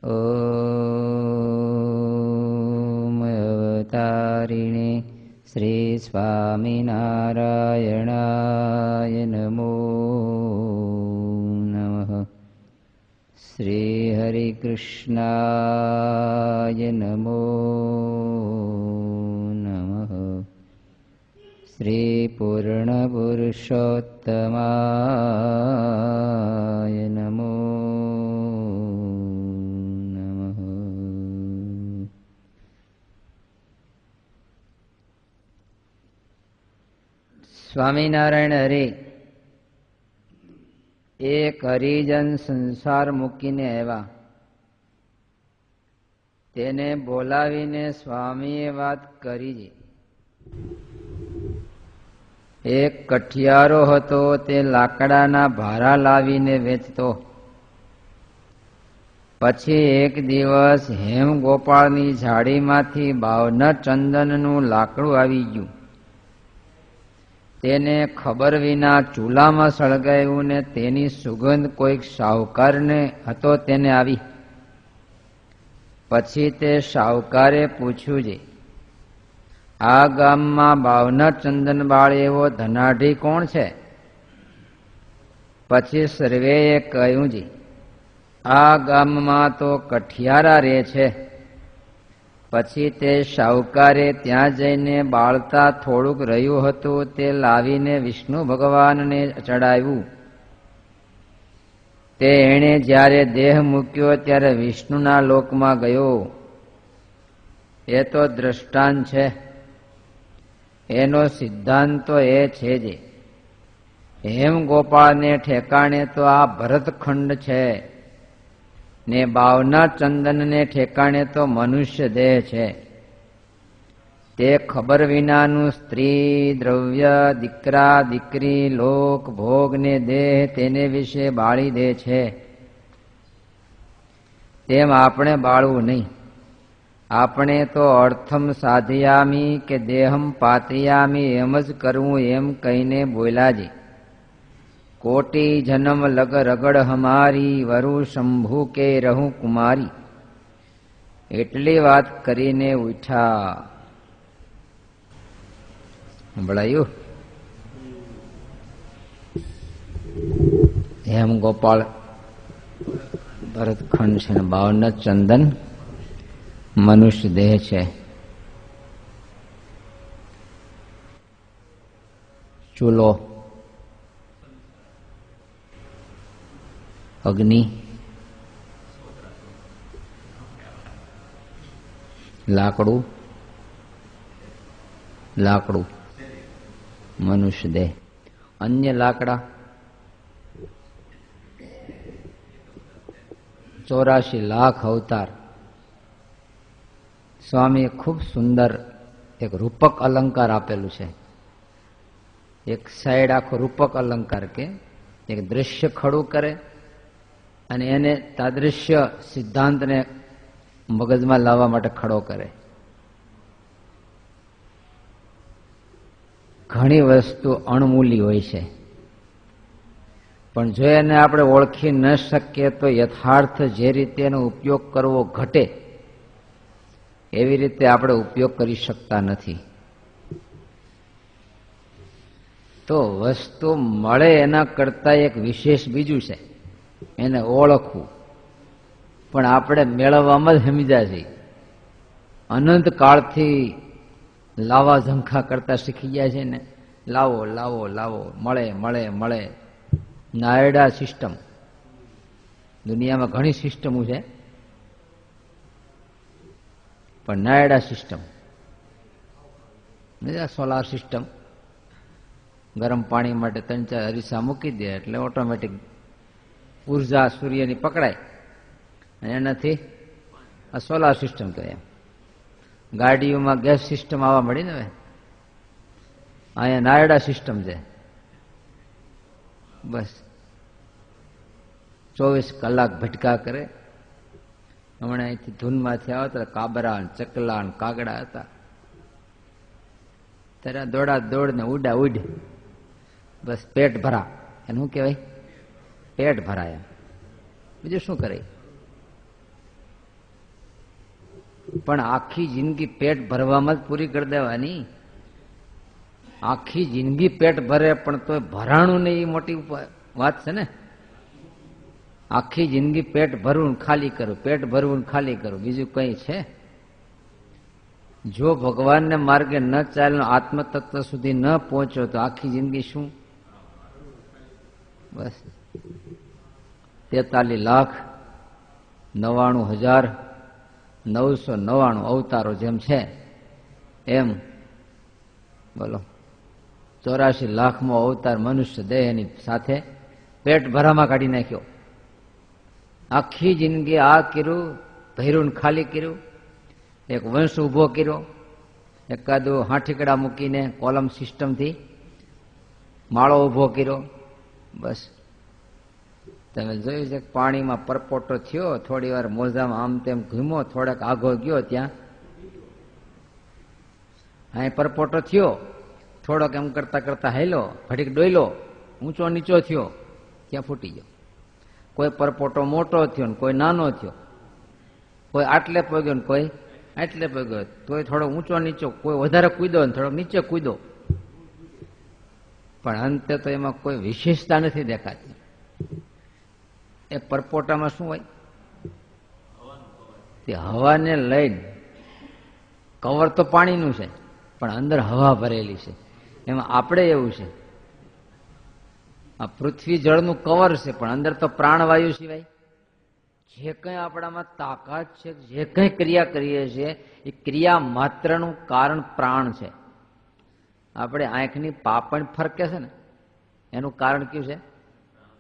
ઓમ અવતારિણે શ્રી સ્વામિનારાયણાય નમો નમઃ. શ્રી હરિકૃષ્ણાય નમો નમઃ. શ્રી પૂર્ણપુરુષોત્તમાય નમો નમઃ. સ્વામિનારાયણ હરિ એક હરિજન સંસાર મૂકીને આવ્યા. તેને બોલાવીને સ્વામીએ વાત કરી. એક કઠિયારો હતો, તે લાકડાના ભારા લાવીને વેચતો. પછી એક દિવસ હેમગોપાળની ઝાડીમાંથી બાવન ચંદનનું લાકડું આવી ગયું. તેને ખબર વિના ચૂલામાં સળગાવ્યું ને તેની સુગંધ કોઈક શાહુકારને હતો તેને આવી. પછી તે શાહુકારે પૂછ્યું છે, આ ગામમાં બાવન ચંદનબાળ એવો ધનાઢી કોણ છે? પછી સર્વેએ કહ્યું છે, આ ગામમાં તો કઠિયારા રહે છે. પછી તે શાહુકારે ત્યાં જઈને બાળતા થોડુંક રહ્યું હતું તે લાવીને વિષ્ણુ ભગવાનને ચડાવ્યું. તે એણે જ્યારે દેહ મૂક્યો ત્યારે વિષ્ણુના લોકમાં ગયો. એ તો દ્રષ્ટાંત છે. એનો સિદ્ધાંત તો એ છે જ, હેમગોપાળને ઠેકાણે તો આ ભરતખંડ છે ને બાવના ચંદનને ઠેકાણે તો મનુષ્ય દેહ છે. તે ખબર વિનાનું સ્ત્રી, દ્રવ્ય, દીકરા, દીકરી, લોક, ભોગ ને દેહ તેને વિશે બાળી દે છે. તેમ આપણે બાળવું નહીં. આપણે તો અર્થમ સાધયામી કે દેહમ પાતયામી એમ જ કરવું એમ કહીને બોલાજી. કોટી જન્મ લગ રગડ હમારી વરુ શંભુ કે રહું કુમારી. એટલી વાત કરીને ઉઠ્યા. સંભળાયું? હેમગોપાળ ભરતખંડ છે ને બાવન ચંદન મનુષ્ય દેહ છે. ચૂલો, અગ્નિ, લાકડું, લાકડું મનુષ્ય દેહ. અન્ય લાકડા 84 લાખ અવતાર. સ્વામીએ ખૂબ સુંદર એક રૂપક અલંકાર આપેલું છે. એક સાઈડ આખો રૂપક અલંકાર કે એક દ્રશ્ય ખડું કરે અને એને તાદૃશ્ય સિદ્ધાંતને મગજમાં લાવવા માટે ખડો કરે. ઘણી વસ્તુ અણમૂલી હોય છે, પણ જો એને આપણે ઓળખી ન શકીએ તો યથાર્થ જે રીતે એનો ઉપયોગ કરવો ઘટે એવી રીતે આપણે ઉપયોગ કરી શકતા નથી. તો વસ્તુ મળે એના કરતા એક વિશેષ બીજું છે, એને ઓળખવું. પણ આપણે મેળવવામાં જ સમજ્યા છીએ. અનંત કાળથી લાવા ઝંખા કરતા શીખી ગયા છે ને, લાવો લાવો લાવો, મળે મળે મળે. નાયડા સિસ્ટમ. દુનિયામાં ઘણી સિસ્ટમો છે, પણ નાયડા સિસ્ટમ, સોલાર સિસ્ટમ, ગરમ પાણી માટે 3-4 અરીસા મૂકી દે એટલે ઓટોમેટિક ઉર્જા સૂર્યની પકડાય અને એનાથી આ સોલાર સિસ્ટમ કહે. ગાડીઓમાં ગેસ સિસ્ટમ આવવા મળી ને, હવે અહીંયા નાયડા સિસ્ટમ છે. બસ 24 કલાક ભટકા કરે. હમણાં અહીંથી ધૂનમાંથી આવતા કાબરા, ચકલા, કાગડા હતા. ત્યારે દોડા દોડ ને ઉડા ઉડ, બસ પેટ ભરા. એને શું કહેવાય? પેટ ભરાય. બીજું શું કરે? પણ આખી જિંદગી પેટ ભરવામાં જ પૂરી કરી દેવાની. આખી જિંદગી પેટ ભરે પણ તો ભરાણું નહીં, એ મોટી વાત છે ને. આખી જિંદગી પેટ ભરવું ખાલી કરું, પેટ ભરવું ખાલી કરું, બીજું કઈ છે? જો ભગવાનને માર્ગે ન ચાલ્યો, આત્મતત્વ સુધી ન પહોંચ્યો તો આખી જિંદગી શું? બસ 43,99,999 અવતારો જેમ છે એમ બોલો 84 લાખમો અવતાર મનુષ્ય દેહની સાથે પેટ ભરામાં કાઢી નાખ્યો. આખી જિંદગી આ કર્યું, ભર્યું ખાલી કર્યું, એક વંશ ઉભો કર્યો, એકાદું હાંઠીકડા મૂકીને કોલમ સિસ્ટમથી માળો ઉભો કર્યો. બસ તમે જોયું છે પાણીમાં પરપોટો થયો, થોડી વાર મોજામાં આમ તેમ ઘૂમ્યો, થોડાક આઘો ગયો, ત્યાં અહીં પરપોટો થયો, થોડોક એમ કરતા કરતા હેલો, ઘડીક ડોયલો, ઊંચો નીચો થયો, ત્યાં ફૂટી ગયો. કોઈ પરપોટો મોટો થયો ને કોઈ નાનો થયો, કોઈ આટલે પગ્યો ને કોઈ આટલે પગ્યો, તોય થોડો ઊંચો નીચો, કોઈ વધારે કૂદો ને થોડોક નીચે કૂદો, પણ અંતે તો એમાં કોઈ વિશેષતા નથી દેખાતી. એ પરપોટામાં શું હોય? તે હવાને લઈને, કવર તો પાણીનું છે પણ અંદર હવા ભરેલી છે. એમાં આપણે એવું છે, આ પૃથ્વી જળનું કવર છે પણ અંદર તો પ્રાણવાયુ સિવાય જે કંઈ આપણામાં તાકાત છે, જે કંઈ ક્રિયા કરીએ છીએ એ ક્રિયા માત્રનું કારણ પ્રાણ છે. આપણે આંખની પાપણ ફરકે છે ને એનું કારણ કયું છે?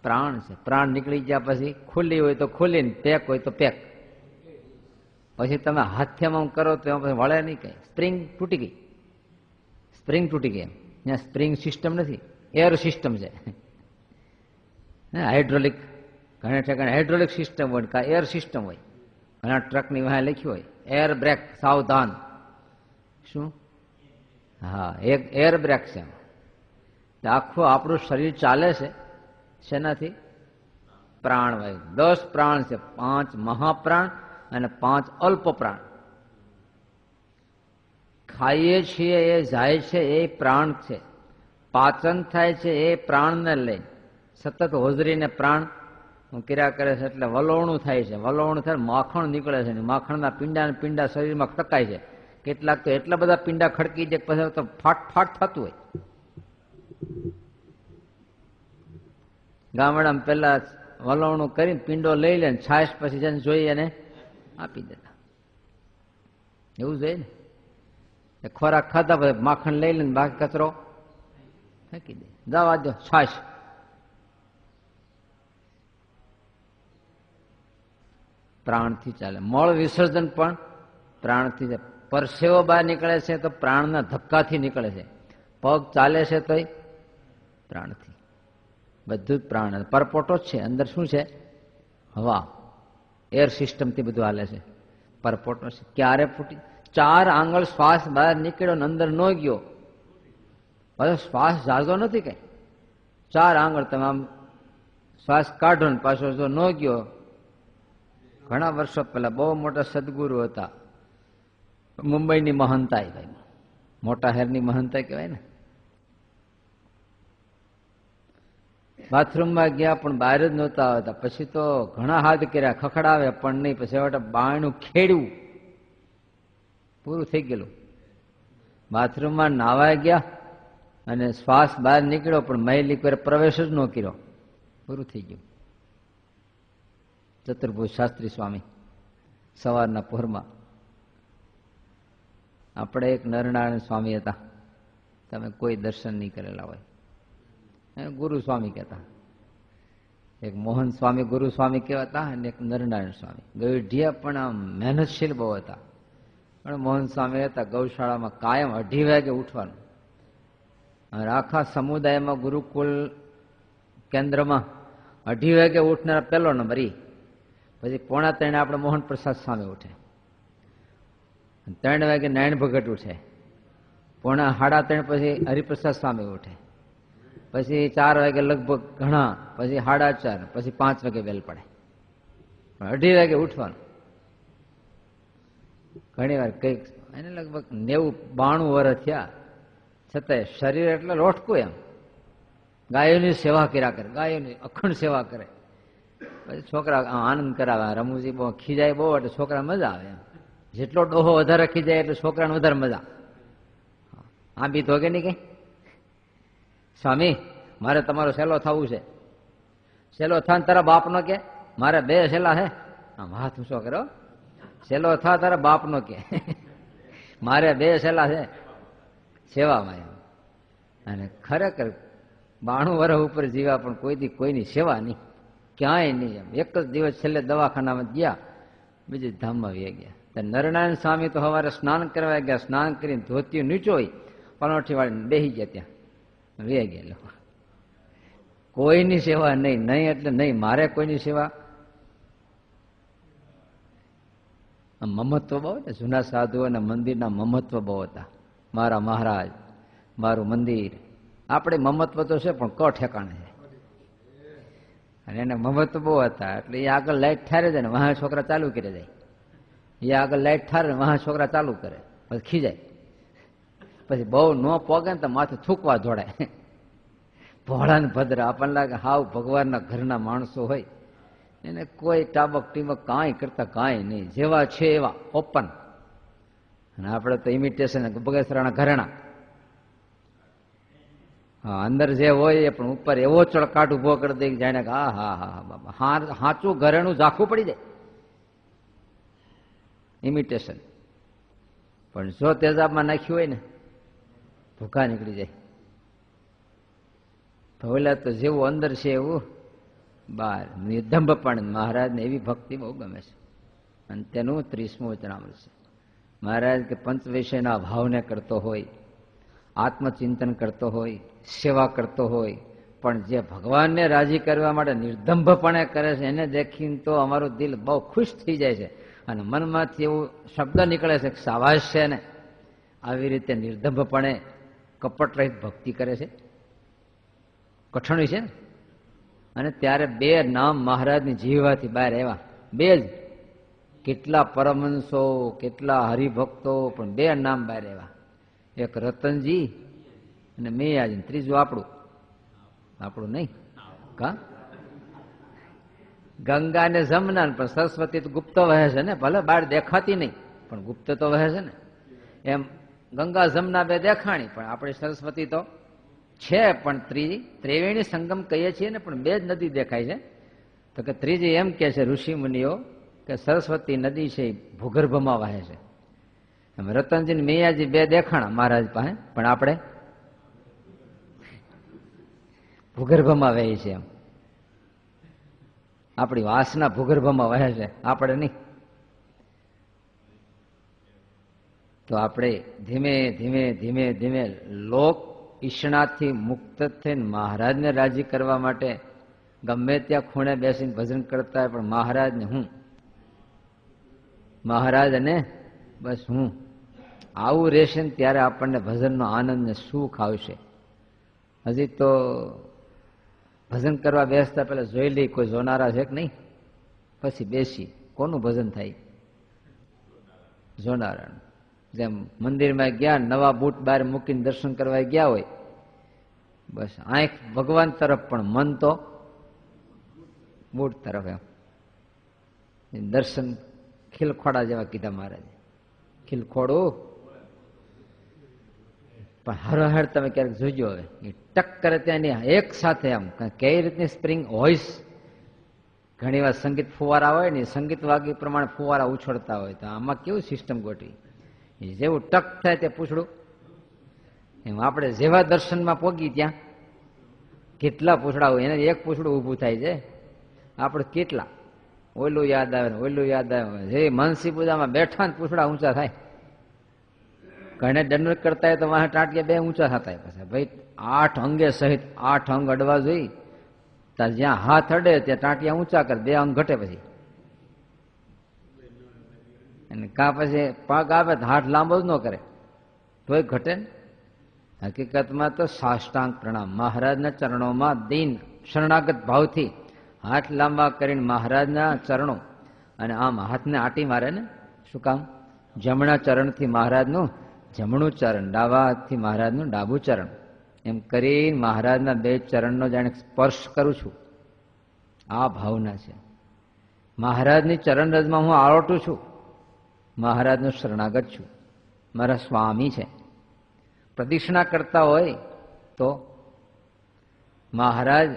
પ્રાણ છે. પ્રાણ નીકળી ગયા પછી ખુલ્લી હોય તો ખુલ્લી ને પેક હોય તો પેક. પછી તમે હાથેમાં કરો તો એમાં પછી વળે નહીં કઈ. સ્પ્રિંગ તૂટી ગઈ, સ્પ્રિંગ તૂટી ગઈ. ત્યાં સ્પ્રિંગ સિસ્ટમ નથી, એર સિસ્ટમ છે. હાઇડ્રોલિક ઘણા ઠેકાણે હાઇડ્રોલિક સિસ્ટમ હોય કા એર સિસ્ટમ હોય. ઘણા ટ્રકની વાહ લખ્યું હોય એર બ્રેક સાવધાન. શું? હા, એક એર બ્રેક છે. આખું આપણું શરીર ચાલે છે શેનાથી? પ્રાણવાયુ. 10 પ્રાણ છે, 5 મહાપ્રાણ અને 5 અલ્પ પ્રાણ. ખાઈએ છીએ એ જાય છે એ પ્રાણ છે, પાચન થાય છે એ પ્રાણને લઈ. સતત હોજરીને પ્રાણ ક્રિયા કરે છે એટલે વલોવણું થાય છે. વલોવણું થાય માખણ નીકળે છે, માખણના પિંડા શરીરમાં ટકાય છે. કેટલાક તો એટલા બધા પિંડા ખડકી જાય પછી તો ફાટ ફાટ થતું હોય. ગામડામાં પેલા વલોવણું કરીને પિંડો લઈ લે, છાશ પછી જેને જોઈએ એને આપી દેતા. એવું જોઈએ ને. ખોરાક ખાધા પછી માખણ લઈ લે, બાકી કચરો ફેંકી દે. દવા દો, છાશ. પ્રાણથી ચાલે. મળ વિસર્જન પણ પ્રાણથી. પરસેવો બહાર નીકળે છે તો પ્રાણના ધક્કાથી નીકળે છે. પગ ચાલે છે તોય પ્રાણથી. બધું જ પ્રાણ. પરપોટો જ છે, અંદર શું છે? હવા, એર સિસ્ટમથી બધું હાલે છે. પરપોટો છે. ક્યારે ફૂટી? 4 આંગળ શ્વાસ બહાર નીકળ્યો ને અંદર ન ગયો. હવે શ્વાસ જાજો નથી કઈ. 4 આંગળ તમે આમ શ્વાસ કાઢો ને પાછો જો ન ગયો. ઘણા વર્ષો પહેલા બહુ મોટા સદગુરુ હતા, મુંબઈની મહંતાઈ, ભાઈ મોટા શહેરની મહંતાઈ કહેવાય ને. બાથરૂમમાં ગયા પણ બહાર જ નહોતા આવતા. પછી તો ઘણા હાથ કર્યા, ખખડાવે પણ નહીં. પછી છેવટે બાયણું ખેડ્યું, પૂરું થઈ ગયેલું. બાથરૂમમાં નાવા ગયા અને શ્વાસ બહાર નીકળ્યો પણ મહિલી કોઈ પ્રવેશ જ ન કર્યો, પૂરું થઈ ગયું. ચતુર્ભુજ શાસ્ત્રી સ્વામી સવારના પહોરમાં. આપણે એક નરનારાયણ સ્વામી હતા, તમે કોઈ દર્શન નહીં કરેલા હોય. ગુરુ સ્વામી કહેતા. એક મોહન સ્વામી ગુરુ સ્વામી કહેવાતા અને એક નરનારાયણ સ્વામી. ગઢિયા પણ આમ મહેનતશીલ બહુ હતા. પણ મોહન સ્વામી હતા ગૌશાળામાં કાયમ 2:30 વાગે ઉઠવાનું. અને આખા સમુદાયમાં ગુરુકુલ કેન્દ્રમાં 2:30 વાગે ઉઠનારા પહેલો નંબર ઈ. પછી 2:45 આપણે મોહન પ્રસાદ સ્વામી ઉઠે. 3 વાગે નારાયણ ભગત ઉઠે. 3:30 પછી હરિપ્રસાદ સ્વામી ઉઠે. પછી 4 વાગે લગભગ ઘણા, પછી 4:30, પછી 5 વાગે બેલ પડે. 2:30 વાગે ઉઠવાનું. ઘણી વાર કંઈક એને લગભગ 90-92 વર્ષ થયા છતાંય શરીર એટલે લોટકું એમ. ગાયોની સેવા કર્યા કરે, ગાયોની અખંડ સેવા કરે. પછી છોકરા આનંદ કરાવે. રમૂજી બહુ ખીજાય બહુ એટલે છોકરા મજા આવે એમ. જેટલો ડોહો વધારે ખીજાય એટલે છોકરાને વધારે મજા. આ બી તો કે નહીં કઈ, સ્વામી મારે તમારો સેલો થવું છે. સેલો થા તારા બાપનો કે મારે 2 સેલા હે. આમ હાથ ઊંચો કરો. સેલો થા તારા બાપનો કે મારે 2 સેલા છે સેવામાં એમ. અને ખરેખર 92 વર્ષ ઉપર જીવા પણ કોઈ દી કોઈની સેવા નહીં, ક્યાંય નહીં એમ. એક જ દિવસ છેલ્લે દવાખાનામાં ગયા, બીજે ધામમાં વી ગયા. નરનારાયણ સ્વામી તો સવારે સ્નાન કરવા ગયા, સ્નાન કરીને ધોતિયું નીચોય પનોઠી વાળીને બેસી ગયા, ત્યાં વી ગયા લોકો. કોઈની સેવા નહીં, નહીં એટલે નહીં. મારે કોઈની સેવા મમત્વ બહુ ને, જૂના સાધુઓના મંદિરના મમત્વ બહુ હતા. મારા મહારાજ, મારું મંદિર. આપણે મમત્વ તો છે પણ ક ઠેકાણે છે. અને એને મમત્વ બહુ હતા એટલે એ આગળ લાઈટ ઠારે જાય ને વહાં છોકરા ચાલુ કરી જાય. એ આગળ લાઈટ ઠારે ને વહાં છોકરા ચાલુ કરે, પછી ખીજાય. પછી બહુ ન પોગે ને તો માથે થૂકવા જોડાય. ભોળા ને ભદ્ર આપણને લાગે હાવ ભગવાનના ઘરના માણસો હોય. એને કોઈ ટાબક ટીબક કાંઈ કરતા કાંઈ નહીં, જેવા છે એવા ઓપન. અને આપણે તો ઇમિટેશન બગસરાના ઘરેણા. હા, અંદર જે હોય એ પણ ઉપર એવો ચળકાટ ઉભો કરી દે જાણે કે હા હા હા બાબા સાચું ઘરેણું ઝાખું પડી જાય. ઇમિટેશન. પણ જો તેજાબમાં નાખ્યું હોય ને ભૂખા નીકળી જાય. ભોલા તો જેવું અંદર છે એવું બહાર નિર્દંભ. પણ મહારાજને એવી ભક્તિ બહુ ગમે છે. અને તેનું 30મું વચનામૃત છે. મહારાજ કે પંચ વિષયના ભાવને કરતો હોય, આત્મચિંતન કરતો હોય, સેવા કરતો હોય, પણ જે ભગવાનને રાજી કરવા માટે નિર્દંભપણે કરે છે એને દેખીને તો અમારું દિલ બહુ ખુશ થઈ જાય છે. અને મનમાંથી એવું શબ્દ નીકળે છે કે સાવાસ છે ને આવી રીતે નિર્દંભપણે કપટ રહિત ભક્તિ કરે છે. કઠણ છે ને. અને ત્યારે 2 નામ મહારાજની જીવવાથી બહાર આવ્યા. 2 જ. કેટલા પરમહંસો, કેટલા હરિભક્તો, પણ 2 નામ બહાર આવ્યા. એક રતનજી અને મેયાજી, ત્રીજું આપણું નહીં કા ગંગા ને જમના. પણ સરસ્વતી તો ગુપ્ત વહે છે ને, ભલે બહાર દેખાતી નહીં પણ ગુપ્ત તો વહે છે ને. એમ ગંગા જમના 2 દેખાણી, પણ આપણે સરસ્વતી તો છે. પણ ત્રિવેણી સંગમ કહીએ છીએ ને, પણ 2 જ નદી દેખાય છે. તો કે ત્રીજી એમ કે છે ઋષિ મુનિઓ કે સરસ્વતી નદી છે ભૂગર્ભમાં વહે છે. રતનજી ને મૈયાજી 2 દેખાણા મહારાજ પાસે, પણ આપણે ભૂગર્ભમાં વહે છે. એમ આપણી વાસના ભૂગર્ભમાં વહે છે, આપણે નહીં. તો આપણે ધીમે ધીમે ધીમે ધીમે લોક ઈષ્ણાથી મુક્ત થઈને મહારાજને રાજી કરવા માટે ગમે ત્યાં ખૂણે બેસીને ભજન કરતા હોય, પણ મહારાજને હું, મહારાજ અને બસ હું, આવું રહેશે ને ત્યારે આપણને ભજનનો આનંદ ને સુખ આવશે. હજી તો ભજન કરવા બેસતા પહેલા જોઈ લઈ કોઈ જોનારા છે કે નહીં, પછી બેસી કોનું ભજન થાય. જોનારા. જેમ મંદિરમાં ગયા નવા બૂટ બહાર મૂકીને દર્શન કરવા ગયા હોય, બસ આંખ ભગવાન તરફ પણ મન તો બૂટ તરફ. એમ દર્શન ખીલખોડા જેવા કીધા મહારાજે. ખીલખોડું પણ હરહર તમે ક્યારેક જોજો. હવે એ ટક કરે ત્યાં એક સાથે આમ કઈ રીતની સ્પ્રિંગ વોઇસ. ઘણી વાર સંગીત ફુવારા હોય ને, સંગીત વાગી પ્રમાણે ફુવારા ઉછળતા હોય, તો આમાં કેવું સિસ્ટમ ગોઠવી. જેવું ટક થાય તે પૂછડું એમ આપણે જેવા દર્શનમાં પોગી ત્યાં કેટલા પૂછડા હોય, એને એક પૂછડું ઊભું થાય છે. આપણે કેટલા ઓયલું યાદ આવે ને ઓયલું યાદ આવે. જે માનસી પૂજામાં બેઠા ને પૂછડા ઊંચા થાય. ઘણે દંડ કરતા હોય તો વાહ ટાંટિયા 2 ઊંચા થતા હોય. પછી ભાઈ 8 અંગે સહિત 8 અંગ અડવા જોઈ. ત્યાં જ્યાં હાથ અડે ત્યાં ટાંટિયા ઊંચા કરે, 2 અંગ ઘટે. પછી અને કાં પછી પગ આવે તો હાથ લાંબો જ ન કરે તોય ઘટે ને. હકીકતમાં તો સાષ્ટાંગ પ્રણામ મહારાજના ચરણોમાં દીન શરણાગત ભાવથી હાથ લાંબા કરીને મહારાજના ચરણો, અને આમ હાથને આટી મારે ને. શું કામ? જમણા ચરણથી મહારાજનું જમણું ચરણ, ડાબા હાથથી મહારાજનું ડાબું ચરણ, એમ કરી મહારાજના બે ચરણનો જાણે સ્પર્શ કરું છું. આ ભાવના છે. મહારાજની ચરણ રજમાં હું આળોટું છું. મહારાજનું શરણાગત છું. મારા સ્વામી છે. પ્રદક્ષિણા કરતા હોય તો મહારાજ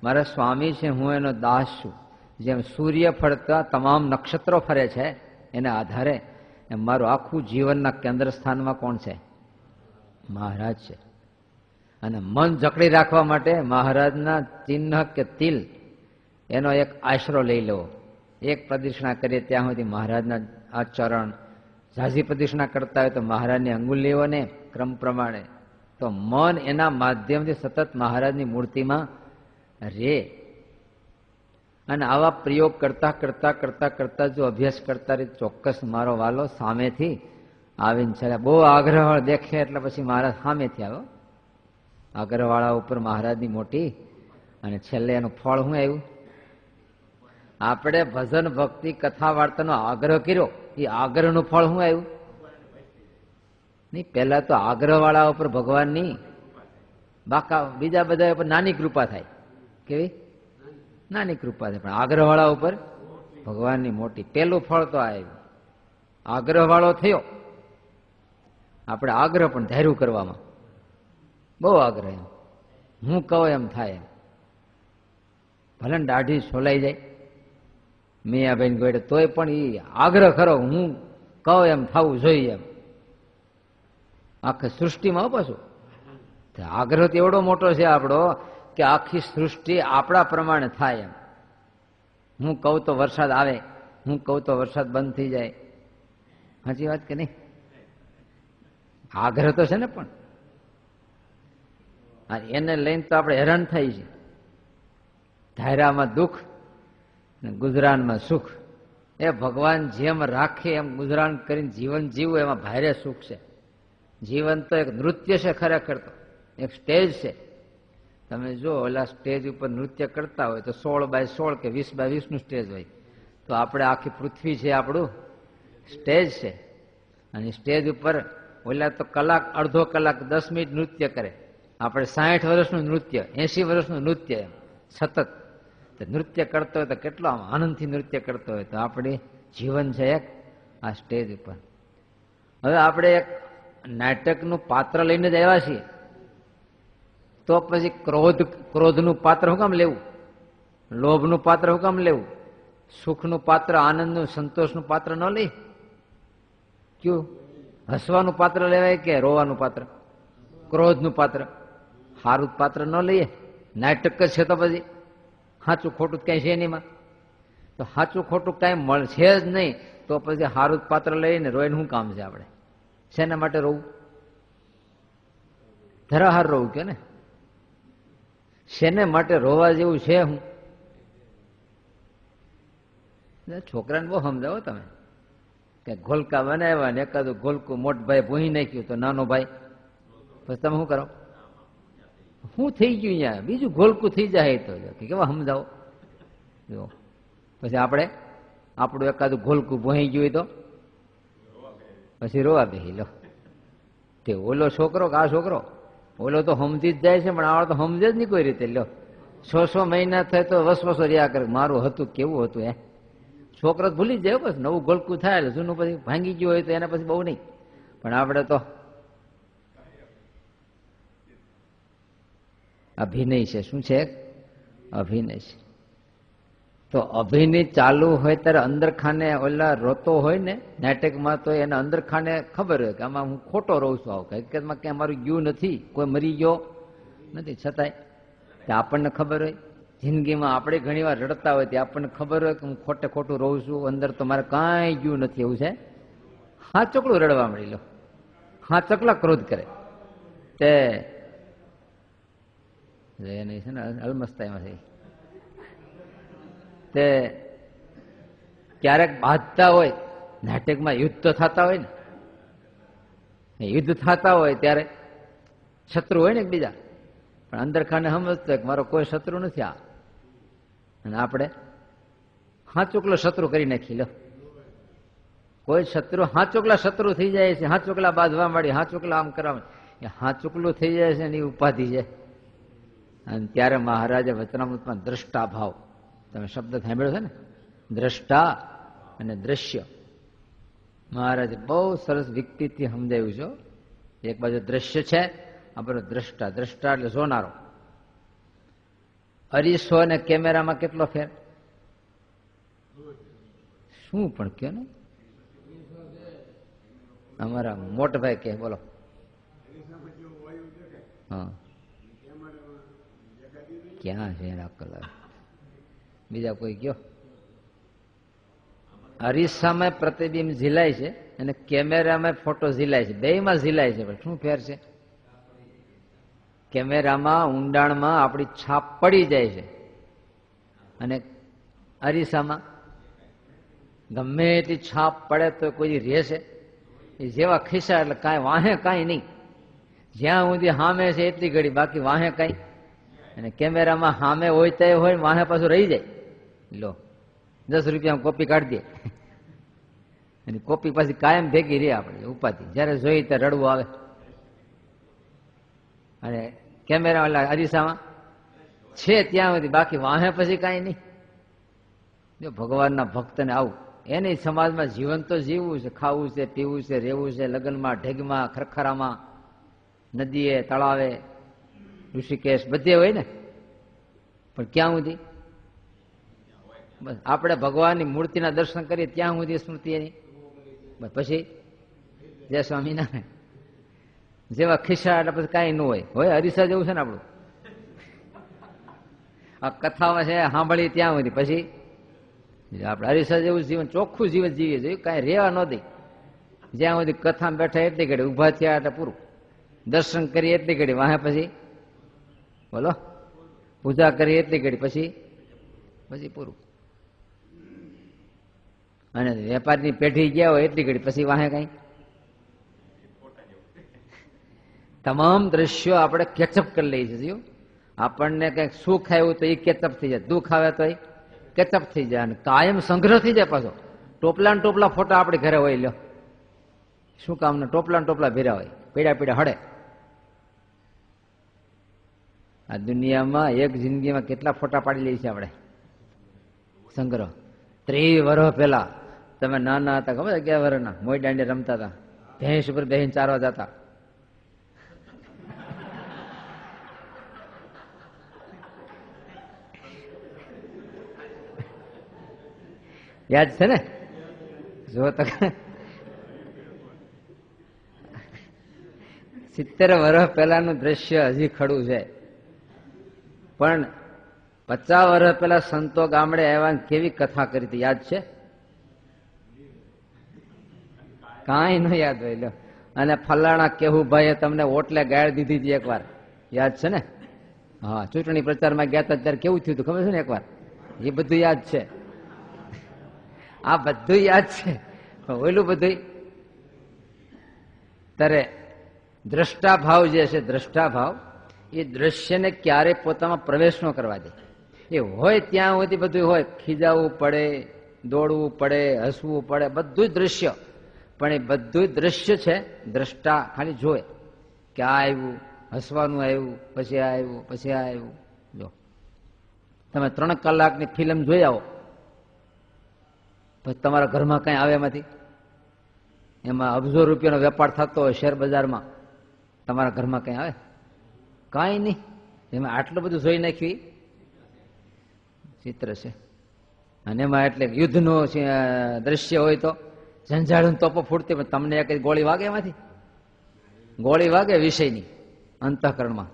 મારા સ્વામી છે, હું એનો દાસ છું. જેમ સૂર્ય ફરતા તમામ નક્ષત્રો ફરે છે એના આધારે એમ મારું આખું જીવનના કેન્દ્ર સ્થાનમાં કોણ છે? મહારાજ છે. અને મન જકડી રાખવા માટે મહારાજના ચિહ્ન કે તિલ એનો એક આશરો લઈ લેવો. એક પ્રદક્ષિણા કરીએ ત્યાં સુધી મહારાજના આ ચરણ, ઝાઝી પ્રદક્ષિણા કરતા હોય તો મહારાજની અંગુલીઓને ક્રમ પ્રમાણે, તો મન એના માધ્યમથી સતત મહારાજની મૂર્તિમાં રે. અને આવા પ્રયોગ કરતા કરતા કરતા કરતા જો અભ્યાસ કરતા રહે, ચોક્કસ મારો વાલો સામેથી આવીને છેલ્લે બહુ આગ્રહવાળા દેખે એટલે પછી મહારાજ સામેથી આવ્યો. આગ્રહવાળા ઉપર મહારાજની મોટી, અને છેલ્લે એનું ફળ શું આવ્યું? આપણે ભજન ભક્તિ કથા વાર્તાનો આગ્રહ કર્યો, એ આગ્રહનું ફળ શું આવ્યું? નહીં, પહેલા તો આગ્રહવાળા ઉપર ભગવાનની બાકા બીજા બધા ઉપર નાની કૃપા થાય. કેવી? નાની કૃપા થાય. પણ આગ્રહવાળા ઉપર ભગવાનની મોટી. પહેલું ફળ તો આવ્યું. આગ્રહવાળો થયો. આપણે આગ્રહ પણ ધાર્યું કરવામાં બહુ આગ્રહ, એમ હું કહું એમ થાય. ભલે દાઢી છોલાઈ જાય મિયાભાઈ ગોળે, તોય પણ એ આગ્રહ ખરો, હું કહું એમ થવું જોઈએ એમ. આખી સૃષ્ટિમાં પાછું આગ્રહ તો એવડો મોટો છે આપણો કે આખી સૃષ્ટિ આપણા પ્રમાણે થાય એમ. હું કહું તો વરસાદ આવે, હું કહું તો વરસાદ બંધ થઈ જાય. સાચી વાત કે નહીં? આગ્રહ તો છે ને. પણ એને લઈને તો આપણે હેરાન થઈ છે. ધાયરામાં દુઃખ ને ગુજરાનમાં સુખ. એ ભગવાન જેમ રાખે એમ ગુજરાન કરીને જીવન જીવવું, એમાં ભારે સુખ છે. જીવન તો એક નૃત્ય છે, ખરેખર તો એક સ્ટેજ છે. તમે જો ઓલા સ્ટેજ ઉપર નૃત્ય કરતા હોય તો 16x16 કે 20x20 નું સ્ટેજ હોય, તો આપણે આખી પૃથ્વી છે આપણું સ્ટેજ છે. અને સ્ટેજ ઉપર ઓલા તો કલાક, અડધો કલાક, 10 મિનિટ નૃત્ય કરે. આપણે 60 વર્ષનું નૃત્ય, 80 વર્ષનું નૃત્ય, એમ સતત નૃત્ય કરતો હોય તો કેટલો આમ આનંદથી નૃત્ય કરતો હોય. તો આપણે જીવન છે એક આ સ્ટેજ ઉપર. હવે આપણે એક નાટકનું પાત્ર લઈને જ આવ્યા છીએ, તો પછી ક્રોધનું પાત્ર શું કામ લેવું? લોભનું પાત્ર શું કામ લેવું? સુખનું પાત્ર, આનંદનું, સંતોષનું પાત્ર ન લઈ? ક્યું હસવાનું પાત્ર લેવાય કે રોવાનું પાત્ર? ક્રોધનું પાત્ર. સારું પાત્ર ન લઈએ? નાટક જ છે તો પછી સાચું ખોટું કઈ છે નહીં. તો સાચું ખોટું કઈ મળશે જ નહીં, તો પછી સારું પાત્ર લઈને રોઈને શું કામ છે? આપણે શેના માટે રોવું? ધરાહાર રોવું કે ને? શેને માટે રોવા જેવું છે? હું છોકરાને બહુ સમજાવો તમે કે ગોલકા બનાવ્યા ને એકાદું ગોલકું મોટો ભાઈ ભૂહી નાખ્યું, તો નાનો ભાઈ પછી તમે શું કરો? શું થઈ ગયું અહીંયા? બીજું ગોલકું થઈ જાય તો કેવા સમજાવો? જો પછી આપણે આપણું એકાદું ગોલકું ભૂહી ગયું તો પછી રોવા બેસી લો. તે ઓલો છોકરો કે આ છોકરો, ઓલો તો સમજી જ જાય છે, પણ આવડે તો સમજે જ નહીં કોઈ રીતે. લ્યો 6 મહિના થાય તો વસવસો રહ્યા કરે, મારું હતું કેવું હતું. છોકરો ભૂલી જાય. બસ નવું ગોલકું થાય એટલે જૂનું પછી ભાંગી ગયું હોય તો એને પછી બહુ નહીં. પણ આપણે તો અભિનય છે. શું છે? અભિનય છે. તો અભિનય ચાલુ હોય ત્યારે અંદર ખાને ઓલા રોતો હોય ને નાટકમાં, તો એને અંદર ખાને ખબર હોય કે આમાં હું ખોટો રહું છું. આવું હકીકતમાં ક્યાં મારું ગયું નથી, કોઈ મરી ગયો નથી. છતાંય આપણને ખબર હોય. જિંદગીમાં આપણે ઘણી વાર રડતા હોય તે આપણને ખબર હોય કે હું ખોટે ખોટું રહું છું, અંદર તો મારે કાંઈ ગયું નથી. એવું છે. હા ચોકડું રડવા મળી લો, હા ચકલા ક્રોધ કરે તે નહીં છે ને અલમસ્તાઈમાં થઈ. તે ક્યારેક બાંધતા હોય નાટકમાં, યુદ્ધ તો થતા હોય ને, યુદ્ધ થતા હોય ત્યારે શત્રુ હોય ને બીજા, પણ અંદર ખાને સમજતો કે મારો કોઈ શત્રુ નથી આ, અને આપણે હા ચોકલો શત્રુ કરી નાખી લો. કોઈ શત્રુ હાચોકલા શત્રુ થઈ જાય છે, હાચોકલા બાંધવા માંડી, હાચોકલા આમ કરવા માંડી, હાચોકલું થઈ જાય છે ને એ ઉપાધિ છે. અને ત્યારે મહારાજે વચનામૃતમાં દ્રષ્ટા ભાવ, તમે શબ્દ સાંભળ્યો છે ને, દ્રષ્ટા અને દ્રશ્ય. મહારાજે બહુ સરસ વિકૃતિથી સમજાવ્યું છે. એક બાજુ દ્રશ્ય છે, આ બધો દ્રષ્ટા. દ્રષ્ટા એટલે જોનારો. અરીસો અને કેમેરામાં કેટલો ફેર? શું પણ કયો ને, અમારા મોટભાઈ કે બોલો. હા, ક્યાં છે એના કલર? બીજા કોઈ કયો? અરીસામાં પ્રતિબિંબ ઝીલાય છે અને કેમેરામાં ફોટો ઝીલાય છે, બેયમાં ઝીલાય છે. પણ શું ફેર છે? કેમેરામાં ઊંડાણમાં આપણી છાપ પડી જાય છે અને અરીસામાં ગમે એટલી છાપ પડે તો કોઈ રહેશે? એ જેવા ખિસ્સા એટલે કાંઈ વાહે કાંઈ નહીં. જ્યાં સુધી સામે છે એટલી ઘડી, બાકી વાહે કાંઈ. અને કેમેરામાં સામે હોય તો હોય, વાહે પાછું રહી જાય. લો, 10 રૂપિયા કોપી કાઢી દે અને કોપી પાછી કાયમ ભેગી રહે આપણે ઉપાધિ. જયારે જોઈ ત્યારે રડવું આવે. અને કેમેરા એટલે અરીસામાં છે ત્યાં સુધી, બાકી વાહે પછી કાંઈ નહીં. જો ભગવાનના ભક્તને આવું, એની સમાજમાં જીવન તો જીવવું છે, ખાવું છે, પીવું છે, રહેવું છે, લગ્નમાં, ઢેગમાં, ખરખરામાં, નદીએ, તળાવે, ઋષિકેશ, બધે હોય ને. પણ ક્યાં સુધી? બસ આપણે ભગવાનની મૂર્તિના દર્શન કરીએ ત્યાં સુધી સ્મૃતિ એની. બસ પછી જય સ્વામિનારાયણ જેવા ખિસ્સા એટલે પછી કાંઈ ન હોય. અરીસા જેવું છે ને આપણું. આ કથામાં છે સાંભળી ત્યાં સુધી, પછી આપણે અરીસા જેવું જીવન, ચોખ્ખું જીવન જીવીએ જોઈએ, કાંઈ રહેવા ન દે. જ્યાં સુધી કથામાં બેઠા એટલી ઘડી, ઉભા થયા એટલે પૂરું. દર્શન કરીએ એટલી ઘડી, વાહે પછી બોલો, પૂજા કરીએ એટલી ઘડી, પછી પૂરું. અને વેપારની પેઢી ગયા હોય એટલી ઘડી, પછી વાહે કઈ. તમામ દ્રશ્યો આપણે કેચઅપ કરી લઈએ છીએ. આપણને કંઈક સુખ આવ્યું તો એ કેચઅપ થઈ જાય, દુઃખ આવે તો એ કેચઅપ થઈ જાય, અને કાયમ સંગ્રહ થઈ જાય. પાછો ટોપલા ટોપલા ફોટા આપણે ઘરે હોય. લ્યો, શું કામના ટોપલા ભેરા હોય, પીડા હડે. આ દુનિયામાં એક જિંદગીમાં કેટલા ફોટા પાડી લઈએ છીએ આપણે, સંગ્રહ. 30 વર્ષ પહેલા તમે નાના હતા, ખબર 11 વર્ષના, મોઈ દાંડી રમતા હતા, ભેંસ ઉપર બેહીને ચારવા જતા. યાદ છે ને? જો તો 70 વર્ષ પહેલાનું દ્રશ્ય હજી ખડું છે. પણ 50 વર્ષ પહેલા સંતો ગામડે આવ્યા, કેવી કથા કરી હતી, યાદ છે? કાંઈ ન યાદ હોય. લો, અને ફલાણા કેવું ભાઈએ તમને ઓટલે ગાળ દીધી હતી એકવાર, યાદ છે ને? હા, ચૂંટણી પ્રચારમાં ગયા હતા ત્યારે કેવું થયું હતું ખબર છે ને એકવાર? એ બધું યાદ છે. આ બધું યાદ છે. ઓલું બધું ત્યારે દ્રષ્ટા ભાવ જે છે, દ્રષ્ટા ભાવ એ દ્રશ્યને ક્યારેય પોતામાં પ્રવેશ ન કરવા દે. એ હોય ત્યાં સુધી બધું હોય. ખીજાવવું પડે, દોડવું પડે, હસવું પડે, બધું જ દ્રશ્ય. પણ એ બધું દ્રશ્ય છે. દ્રષ્ટા ખાલી જોવે કે આ આવ્યું, હસવાનું આવ્યું, પછી આ આવ્યું, પછી આ આવ્યું. જો તમે 3 કલાકની ફિલ્મ જોઈ આવો, પછી તમારા ઘરમાં કઈ આવે એમાંથી? એમાં અબજો રૂપિયાનો વેપાર થતો હોય શેર બજારમાં, તમારા ઘરમાં કઈ આવે? કાંઈ નહીં. એમાં આટલું બધું જોઈ નાખ્યું ચિત્ર છે. અને એમાં એટલે યુદ્ધનું દ્રશ્ય હોય તો ઝંઝાળું તોપો ફૂટતી, પણ તમને એક ગોળી વાગે એમાંથી? ગોળી વાગે વિષયની અંતઃકરણમાં.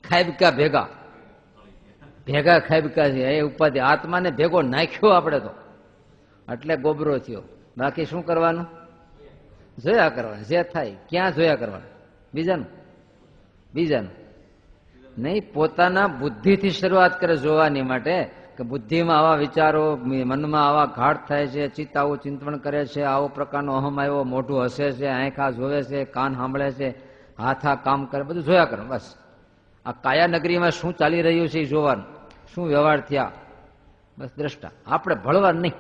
ખાઈબકા ભેગા ખાઈબકા છે એ ઉપાધિ. આત્માને ભેગો નાખ્યો આપણે તો એટલે ગોબરો થયો. બાકી શું કરવાનું? જોયા કરવાનું. જે થાય ક્યાં જોયા કરવાનું? બીજાનું નહીં. પોતાના બુદ્ધિથી શરૂઆત કરે જોવાની માટે, કે બુદ્ધિમાં આવા વિચારો, મનમાં આવા ઘાટ થાય છે, ચિત્ત આવું ચિંતન કરે છે, આવો પ્રકારનો અહમ આવ્યો, મોઢું હસે છે, આંખા જોવે છે, કાન સાંભળે છે, હાથ આ કામ કરે, બધું જોયા કરો. બસ આ કાયા નગરીમાં શું ચાલી રહ્યું છે એ જોવાનું, શું વ્યવહાર થયા, બસ દ્રષ્ટા. આપણે ભળવાનું નહીં.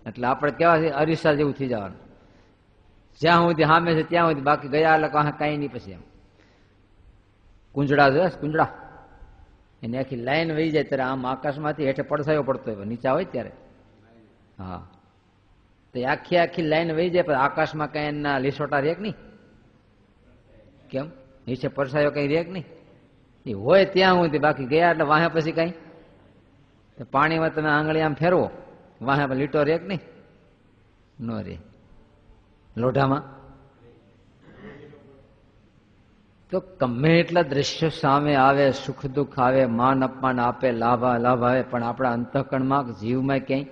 એટલે આપણે કેવા છે, અરીસા જેવું થઈ જવાનું. જ્યાં સુધી સામે છે ત્યાં સુધી, બાકી ગયા એટલે કાંઈ નહીં. પછી એમ કુંજડા જોયા, કુંજડા એની આખી લાઈન વહી જાય ત્યારે આમ આકાશમાંથી હેઠે પડછાયો પડતો હોય નીચા હોય ત્યારે, હા, તો આખી આખી લાઈન વહી જાય. પણ આકાશમાં કઈ એના લીસોટા રેક નહીં. કેમ? નીચે પડછાયો કઈ રેક નહીં. એ હોય ત્યાં સુધી, બાકી ગયા એટલે વાહે પછી કઈ પાણીમાં તમે આંગળી આમ ફેરવો, વાહે લીટો રેક નહીં, ન રે. લોઢામાં તો ગમે એટલા દ્રશ્યો સામે આવે, સુખ દુઃખ આવે, માન અપમાન આપે, લાભ આવે, પણ આપણા અંતઃકરણમાં જીવમાં ક્યાંય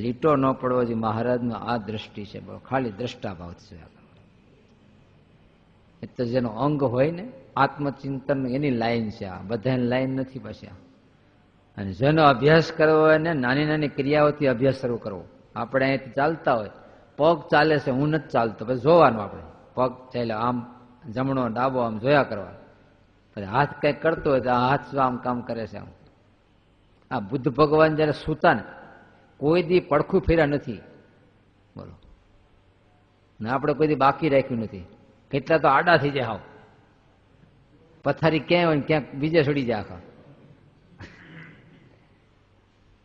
લીટો ન પડવો જોઈએ. મહારાજનો આ દ્રષ્ટિ છે, ખાલી દ્રષ્ટાભાવ છે. એ તો જેનો અંગ હોય ને આત્મચિંતન, એની લાઈન છે. આ બધાની લાઈન નથી પછી. અને જેનો અભ્યાસ કરવો હોય ને નાની નાની ક્રિયાઓથી અભ્યાસ શરૂ કરવો. આપણે અહીંથી ચાલતા હોય, પગ ચાલે છે, હું નથી ચાલતો, પછી જોવાનું આપણે પગ ચાલે, આમ જમણો ડાબો આમ જોયા કરવા. પછી હાથ કંઈક કરતો હોય તો આ હાથ શું આમ કામ કરે છે. આમ આ બુદ્ધ ભગવાન જયારે સૂતા ને કોઈ દી પડખું ફેર્યા નથી, બોલો. ને આપણે કોઈ દી બાકી રાખ્યું નથી. કેટલા તો આડા થઈ જાય, હાવ પથારી ક્યાંય હોય ને ક્યાંક બીજે છોડી જાય આખા.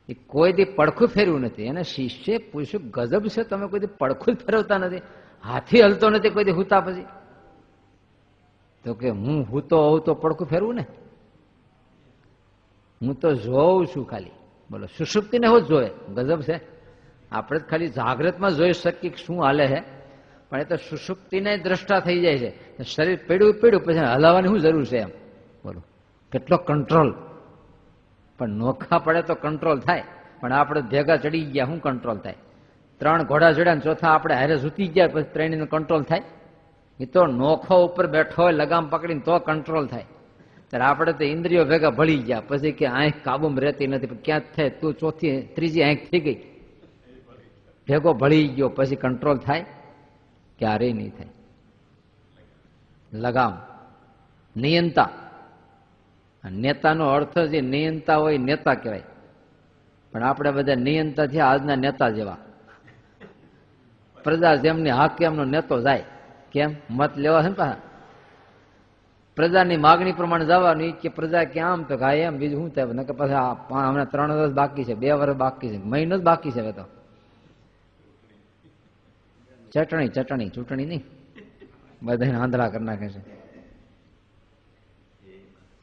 એ કોઈ દી પડખું ફેરવું નથી. એને શિષ્ય પૂછ્યું, ગજબ છે, તમે કોઈ દી પડખું જ ફેરવતા નથી, હાથી હલતો નથી કોઈ દી હુતા પછી. તો કે હું હૂતો હોઉં તો પડખું ફેરવું ને, હું તો જોઉં છું ખાલી. બોલો, સુષુપ્તિને હું જોવે, ગજબ છે. આપણે જ ખાલી જાગ્રતમાં જોઈ શકીએ શું હાલે છે, પણ એ તો સુષુપ્તિને દ્રષ્ટા થઈ જાય છે. શરીર પીડ્યું પછી હલાવવાની શું જરૂર છે એમ, બોલો. કેટલો કંટ્રોલ. પણ નોખા પડે તો કંટ્રોલ થાય, પણ આપણે ભેગા ચડી ગયા, શું કંટ્રોલ થાય? 3 ઘોડા ચડ્યા ને ચોથા આપણે હારે સૂતી ગયા, પછી 3 કંટ્રોલ થાય? એ તો નોખો ઉપર બેઠો હોય લગામ પકડીને તો કંટ્રોલ થાય. ત્યારે આપણે તો ઇન્દ્રિયો ભેગા ભળી ગયા, પછી કે આંખ કાબુમાં રહેતી નથી, ક્યાં થાય? તું ત્રીજી આંખ થઈ ગઈ, ભેગો ભળી ગયો, પછી કંટ્રોલ થાય? ક્યારેય નહીં થાય. લગામ, નિયંતા. નેતાનો અર્થ જે નિયંતા હોય નેતા કહેવાય, પણ આપણે બધા નિયંતા થયા આજના નેતા જેવા. પ્રજા જેમની હાકે એમનો નેતો જાય. કેમ? મત લેવા છે ને પાછા પ્રજાની માગણી પ્રમાણે જવાનું. કે પ્રજા ક્યાં આમ તો ગાય એમ, બીજું શું થાય? નકર પછી હમણાં 3 વર્ષ બાકી છે, 2 વર્ષ બાકી છે, મહિનો જ બાકી છે. હવે તો ચૂંટણી નહીં, બધાને આંધળા કરી નાખે છે.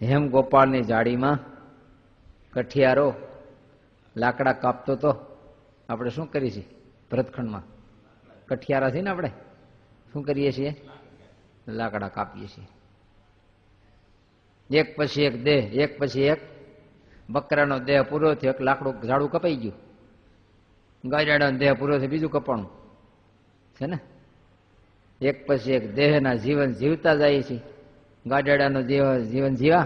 હેમ ગોપાળની જાડીમાં કઠિયારો લાકડા કાપતો તો આપણે શું કરીએ છીએ? ભરતખંડમાં કઠિયારાથી ને આપણે શું કરીએ છીએ? લાકડા કાપીએ છીએ. એક પછી એક દેહ, એક પછી એક. બકરાનો દેહ પૂરો થયો, એક લાકડું ઝાડું કપાઈ ગયું. ગાયડાનો દેહ પૂરો થયો, બીજું કપાણું છે ને. એક પછી એક દેહના જીવન જીવતા જાય છે. ગાડાનું જીવન જીવા,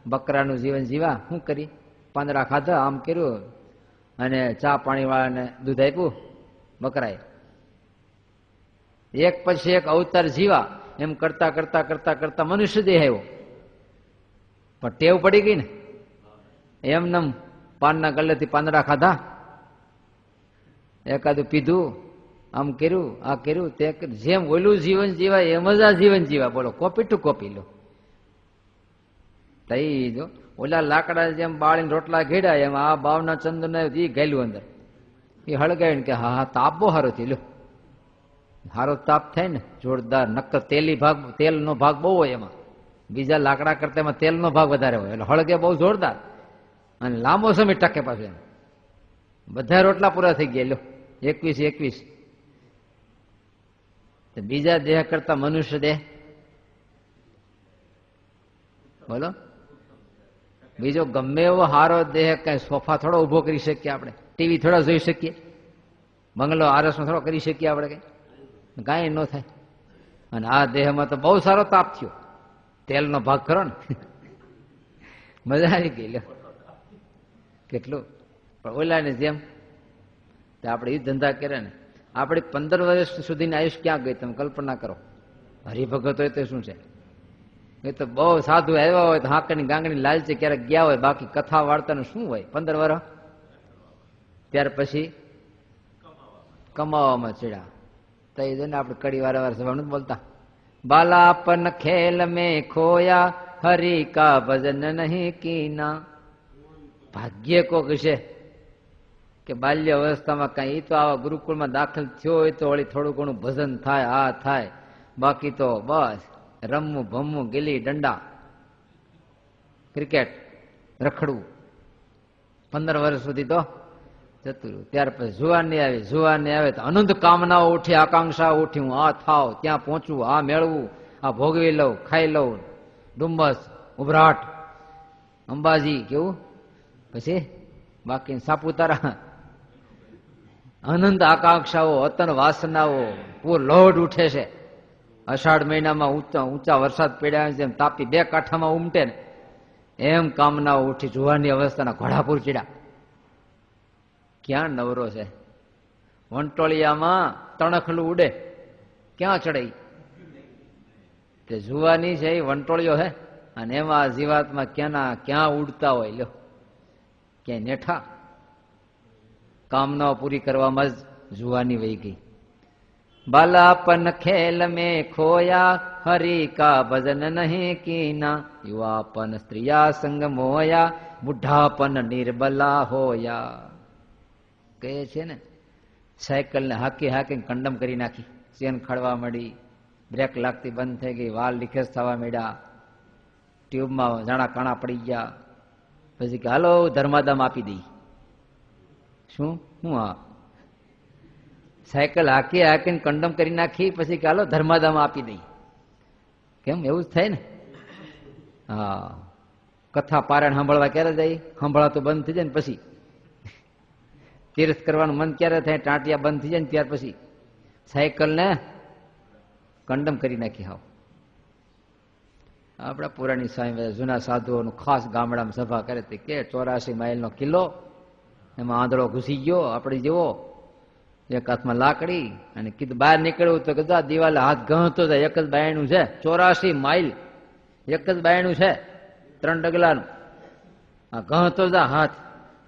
બકરાનું જીવન જીવા. શું કરી? પાંદડા ખાધા, આમ કર્યું, અને ચા પાણી વાળાને દૂધ આપ્યું બકરાએ. એક પછી એક અવતાર જીવા. એમ કરતા કરતા કરતા કરતા મનુષ્ય દેહ આવ્યો. પણ ટેવ પડી ગઈ ને, એમનેમ પાનના ગલ્લેથી પાંદડા ખાધા, એકાદું પીધું, આમ કર્યું, આ કર્યું, તે જેમ ઓલું જીવન જીવાય એમ જ આ જીવન જીવા. બોલો, કોપી ટુ કોપી લો. તઈ જો ઓલા લાકડા જેમ બાળીને રોટલા ઘેડ્યા, એમ આ બાવના ચંદ્રને એ ગયેલું અંદર. એ હળગાવીને કે હા તાપ બહુ સારો થયો લ્યો. સારો તાપ થાય ને, જોરદાર. નક્કર તેલનો ભાગ બહુ હોય એમાં. બીજા લાકડા કરતા એમાં તેલનો ભાગ વધારે હોય, એટલે હળગે બહુ જોરદાર અને લાંબો સમય ટકે પાછું. એમ બધા રોટલા પૂરા થઈ ગયા લ્યો. 21. બીજા દેહ કરતા મનુષ્ય દેહ, બોલો, બીજો ગમે એવો હારો દેહ, કઈ સોફા થોડો ઉભો કરી શકીએ આપણે? ટીવી થોડા જોઈ શકીએ? બંગલો આરસમાં થોડો કરી શકીએ આપણે? કઈ ન થાય. અને આ દેહમાં તો બહુ સારો તાપ થયો, તેલનો ભાગ ખરો ને. મજા આવી ગઈ લ્યો કેટલું. પણ ઓલાની જેમ આપણે એ ધંધા કરે ને, આપણી 15 વર્ષ સુધીની આયુષ ક્યાં ગઈ તમે કલ્પના કરો. હરિભગત હોય તો શું છે? એ તો બહુ સાધુ આવ્યા હોય તો હાંકની ગાંગણી લાલચે ક્યારેક ગયા હોય, બાકી કથા વાર્તાનું શું હોય? 15 વર્ષ ત્યાર પછી કમાવામાં ચડ્યા. તો એ ને આપણે કડી વારંવાર સભા નથી બોલતા, બાલાપન ખેલ મેં ખોયા હરી કા ભજન નહીં કીના. ભાગ્ય કોક છે કે બાલ્ય અવસ્થામાં કઈ, એ તો આવા ગુરુકુળમાં દાખલ થયો હોય તો વળી થોડું ઘણું ભજન થાય, આ થાય, બાકી તો બસ રમવું ભમવું, ગીલી દંડા, ક્રિકેટ, રખડવું. 15 વર્ષ સુધી તો જતું રહ્યું. ત્યાર પછી જુવાની આવે તો અનંત કામનાઓ ઉઠી, આકાંક્ષાઓ ઉઠી, હું આ થાવ, ત્યાં પહોંચવું, આ મેળવું, આ ભોગવી લઉં, ખાઈ લઉં, ડુમ્બસ, ઉભરાટ, અંબાજી, કેવું, પછી બાકી સાપુતારા. અનંત આકાંક્ષાઓ, અતન વાસનાઓ, પૂર લોઢ ઉઠે છે. અષાઢ મહિનામાં ઊંચા વરસાદ પડ્યા જેમ તાપી 2 કાંઠામાં ઉમટે ને એમ કામનાઓ ઉઠી. જુવાની અવસ્થાના ઘોડાપુર ચડ્યા. ક્યાં નવરો છે? વંટોળિયામાં તણખલું ઉડે, ક્યાં ચડાઈ? તે જુવાની છે એ વંટોળિયો હે, અને એમાં જીવાતમાં ક્યાં ઉડતા હોય, લ્યો ક્યાંય નેઠા. કામનાઓ પૂરી કરવામાં જ જુવાની વહી ગઈ. બાલાપન ખેલ મેં ખોયા હરી કા ભજન નહીં કીના. યુવાપન સ્ત્રીયા સંગ મોયા બુઢાપન નિર્બલા હોયા. કહે છે ને, સાયકલને હાકી કંડમ કરી નાખી, ચેન ખડવા મળી, બ્રેક લાગતી બંધ થઈ ગઈ, વાલ લીકેજ થવા માંડ્યા, ટ્યુબમાં જાણા કાણા પડી ગયા. પછી કે હાલો ધર્માદામ આપી દઈ. શું આ સાયકલ હાકીને કંડમ કરી નાખી, પછી કે હાલો ધર્માદામ આપી દઈ. કેમ એવું જ થાય ને? હા, કથા પારાયણ સાંભળવા ક્યારે જાય? સાંભળવા તો બંધ થઈ જાય ને પછી. તીર્થ કરવાનું મન ક્યારે થાય? ટાંટિયા બંધ થઈ જાય ને ત્યાર પછી સાયકલને કંડમ કરી નાખી. હાવ આપણા પુરાણી સ્વામી જૂના સાધુઓનું ખાસ ગામડામાં સભા કરે તે કે 84 માઇલનો કિલ્લો, એમાં આંધળો ઘૂસી ગયો આપણી જેવો, એક હાથમાં લાકડી, અને કીધું બહાર નીકળવું તો કદા દિવાલે હાથ ગણતો જાય. એક જ બાયણું છે, 84 માઇલ એક જ બાયણું છે, 3 ડગલાનું. આ ગણતો જા હાથ,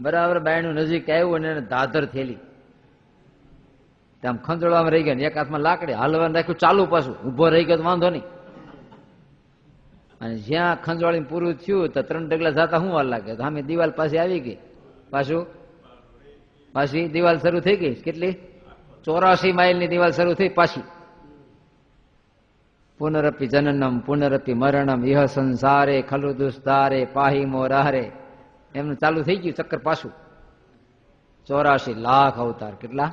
બરાબર બાયણું નજીક આવ્યું અને એને ધાધર થયેલી, આમ ખંજળવામાં રહી ગયો. એક હાથમાં લાકડી, હાલવાનું રાખ્યું ચાલુ, પાછું ઉભો રહી ગયો તો વાંધો નહીં. અને જ્યાં ખંજવાળીને પૂરું થયું તો 3 ડગલા જતા શું વાર લાગે? તો સામે દિવાલ પાસે આવી ગઈ, પાછી દિવાલ શરૂ થઈ ગઈ. કેટલી? 84 માઇલની દિવાલ શરૂ થઈ પાછી. પુનરપી જનનમ પુનરપી મરણમ ઇહ સંસારે ખલુ દુસ્તારે પાહી મોરારે, એમનું ચાલુ થઈ ગયું ચક્કર પાછું. 84 લાખ અવતાર. કેટલા?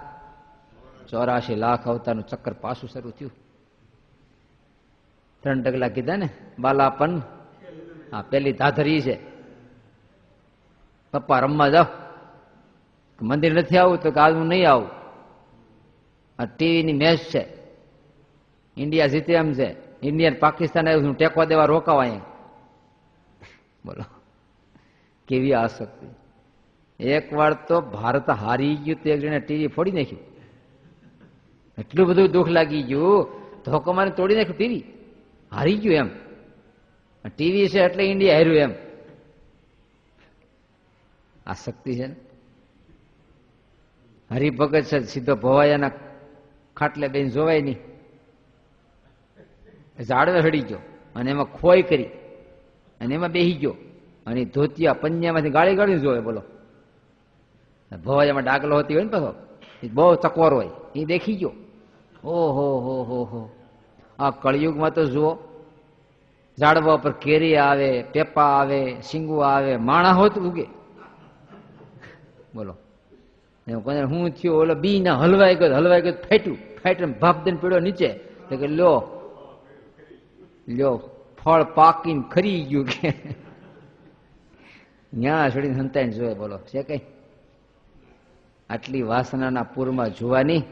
84 લાખ અવતારનું ચક્કર પાછું શરૂ થયું. 3 ડગલા કીધા ને. બાલાપન, હા પેલી ધાધરી છે. પપ્પા રમવા જાઓ, મંદિર નથી આવું તો કે આજ હું નહીં આવું. આ ટીવીની મેચ છે, ઇન્ડિયા જીતે એમ છે, ઇન્ડિયા પાકિસ્તાન આવ્યું, હું ટેકવા દેવા રોકાવા અહીંયા. બોલો કેવી આસક્તિ! એક વાર તો ભારત હારી ગયું તો એક જણે ટીવી ફોડી નાખ્યું. એટલું બધું દુઃખ લાગી ગયું, ધોકો મારી તોડી નાખ્યું ટીવી. હારી ગયું એમ. ટીવી છે એટલે ઇન્ડિયા હાર્યું એમ. આસક્તિ છે ને. હરિભગત છે, સીધો ભવાયાના ખાટલે બેન જોવાય નહીં, ઝાડવે હડી ગયો અને એમાં ખોઈ કરી અને એમાં બેસી ગયો અને ધોતિયા પંજામાંથી ગાળી ગાળી જોવે. બોલો, ભવાયામાં ડાગલો હોતી હોય ને પાછો, બહુ ચકવાર હોય, એ દેખી ગયો. ઓહો હો. આ કળિયુગમાં તો જુઓ, ઝાડવા પર કેરી આવે, પેપા આવે, શીંગુ આવે, માણા હોત ઉગે. બોલો હું થયું? ઓલો બી ના હલવાઈ ગયો, ફાટ્યું, ભાગ દઈને પીડ્યો નીચે. તો કે લ્યો ફળ પાકીને ખરી ગયું. કે ન્યા છોડીને સંતાઈને જોયે. બોલો છે કઈ? આટલી વાસનાના પૂરમાં જોવાની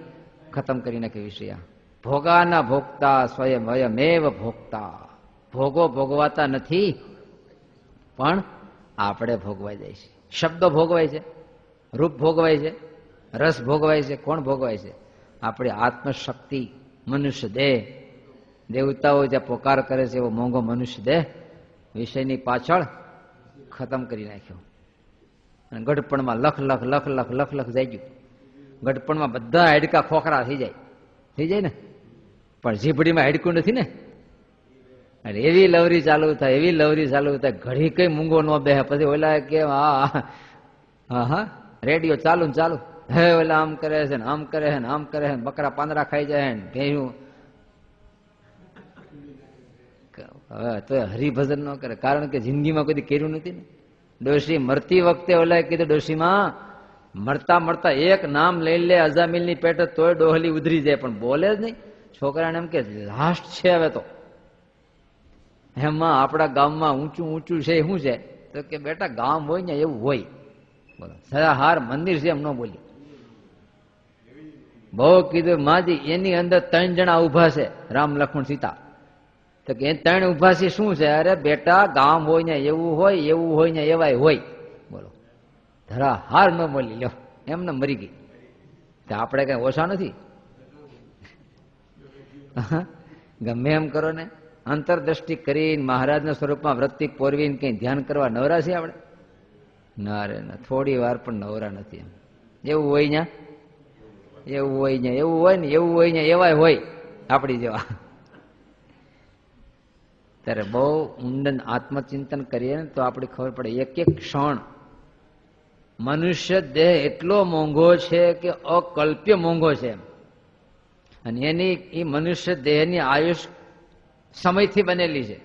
ખતમ કરી નાખે વિષયા. ભોગાના ભોગતા સ્વયં વયમેવ ભોગતા. ભોગો ભોગવાતા નથી, પણ આપણે ભોગવાઈ જાય છે. શબ્દો ભોગવાય છે, રૂપ ભોગવાય છે, રસ ભોગવાય છે. કોણ ભોગવાય છે? આપણી આત્મશક્તિ, મનુષ્ય દેહ. દેવતાઓ જ્યાં પોકાર કરે છે એવો મોંઘો મનુષ્ય દેહ વિષયની પાછળ ખતમ કરી નાખ્યો. અને ગઢપણમાં લખ લખ લખ લખ લખ લખ જાય ગયું. ગઢપણમાં બધા હાડકા ખોખરા થઈ જાય ને, પણ ઝીભડીમાં હાડકું નથી ને. અને એવી લવરી ચાલુ થાય, ઘડી કઈ મૂંગો ન બેહે. પછી ઓલા કે હા રેડિયો ચાલુ ને ચાલુ, હે ઓલા આમ કરે છે ને આમ કરે છે ને આમ કરે છે, બકરા પાંદડા ખાઈ જાય ને ભેયું. હવે તો હરિભજન ન કરે, કારણ કે જિંદગીમાં કોઈ કર્યું નથી ને. ડોશી મરતી વખતે ઓલા કીધું, ડોશીમાં મરતા મરતા એક નામ લઈ લે અજામિલની પેટે તોય ડોહલી ઉધરી જાય, પણ બોલે જ નહીં. છોકરાને એમ કે લાસ્ટ છે હવે તો. એમાં આપણા ગામમાં ઊંચું ઊંચું છે શું છે? તો કે બેટા ગામ હોય ને એવું હોય. બોલો સદાહાર મંદિર છે એમ ન બોલી. બહુ કીધું માજી એની અંદર 3 જણા ઉભા છે, રામ લક્ષ્મણ સીતા. તો કે 3 ઉભા છે શું છે? અરે બેટા ગામ હોય ને એવું હોય ને એવાય હોય. બોલો ધરા હાર ન બોલી લ્યો, એમને મરી ગઈ. આપણે કઈ ઓછા નથી. ગમે એમ કરો ને, અંતરદ્રષ્ટિ કરીને મહારાજના સ્વરૂપમાં વૃત્તિ પોરવીને કઈ ધ્યાન કરવા નવરા છે આપણે? ના રે ના, થોડી વાર પણ નવરા નથી. એમ એવું હોય ને એવું હોય ને એવાય હોય આપણી જેવા. ત્યારે બહુ ઊંડન આત્મચિંતન કરીએ ને તો આપણી ખબર પડે. એક એક ક્ષણ મનુષ્ય દેહ એટલો મોંઘો છે કે અકલ્પ્ય મોંઘો છે. અને એની એ મનુષ્ય દેહની આયુષ સમયથી બનેલી છે.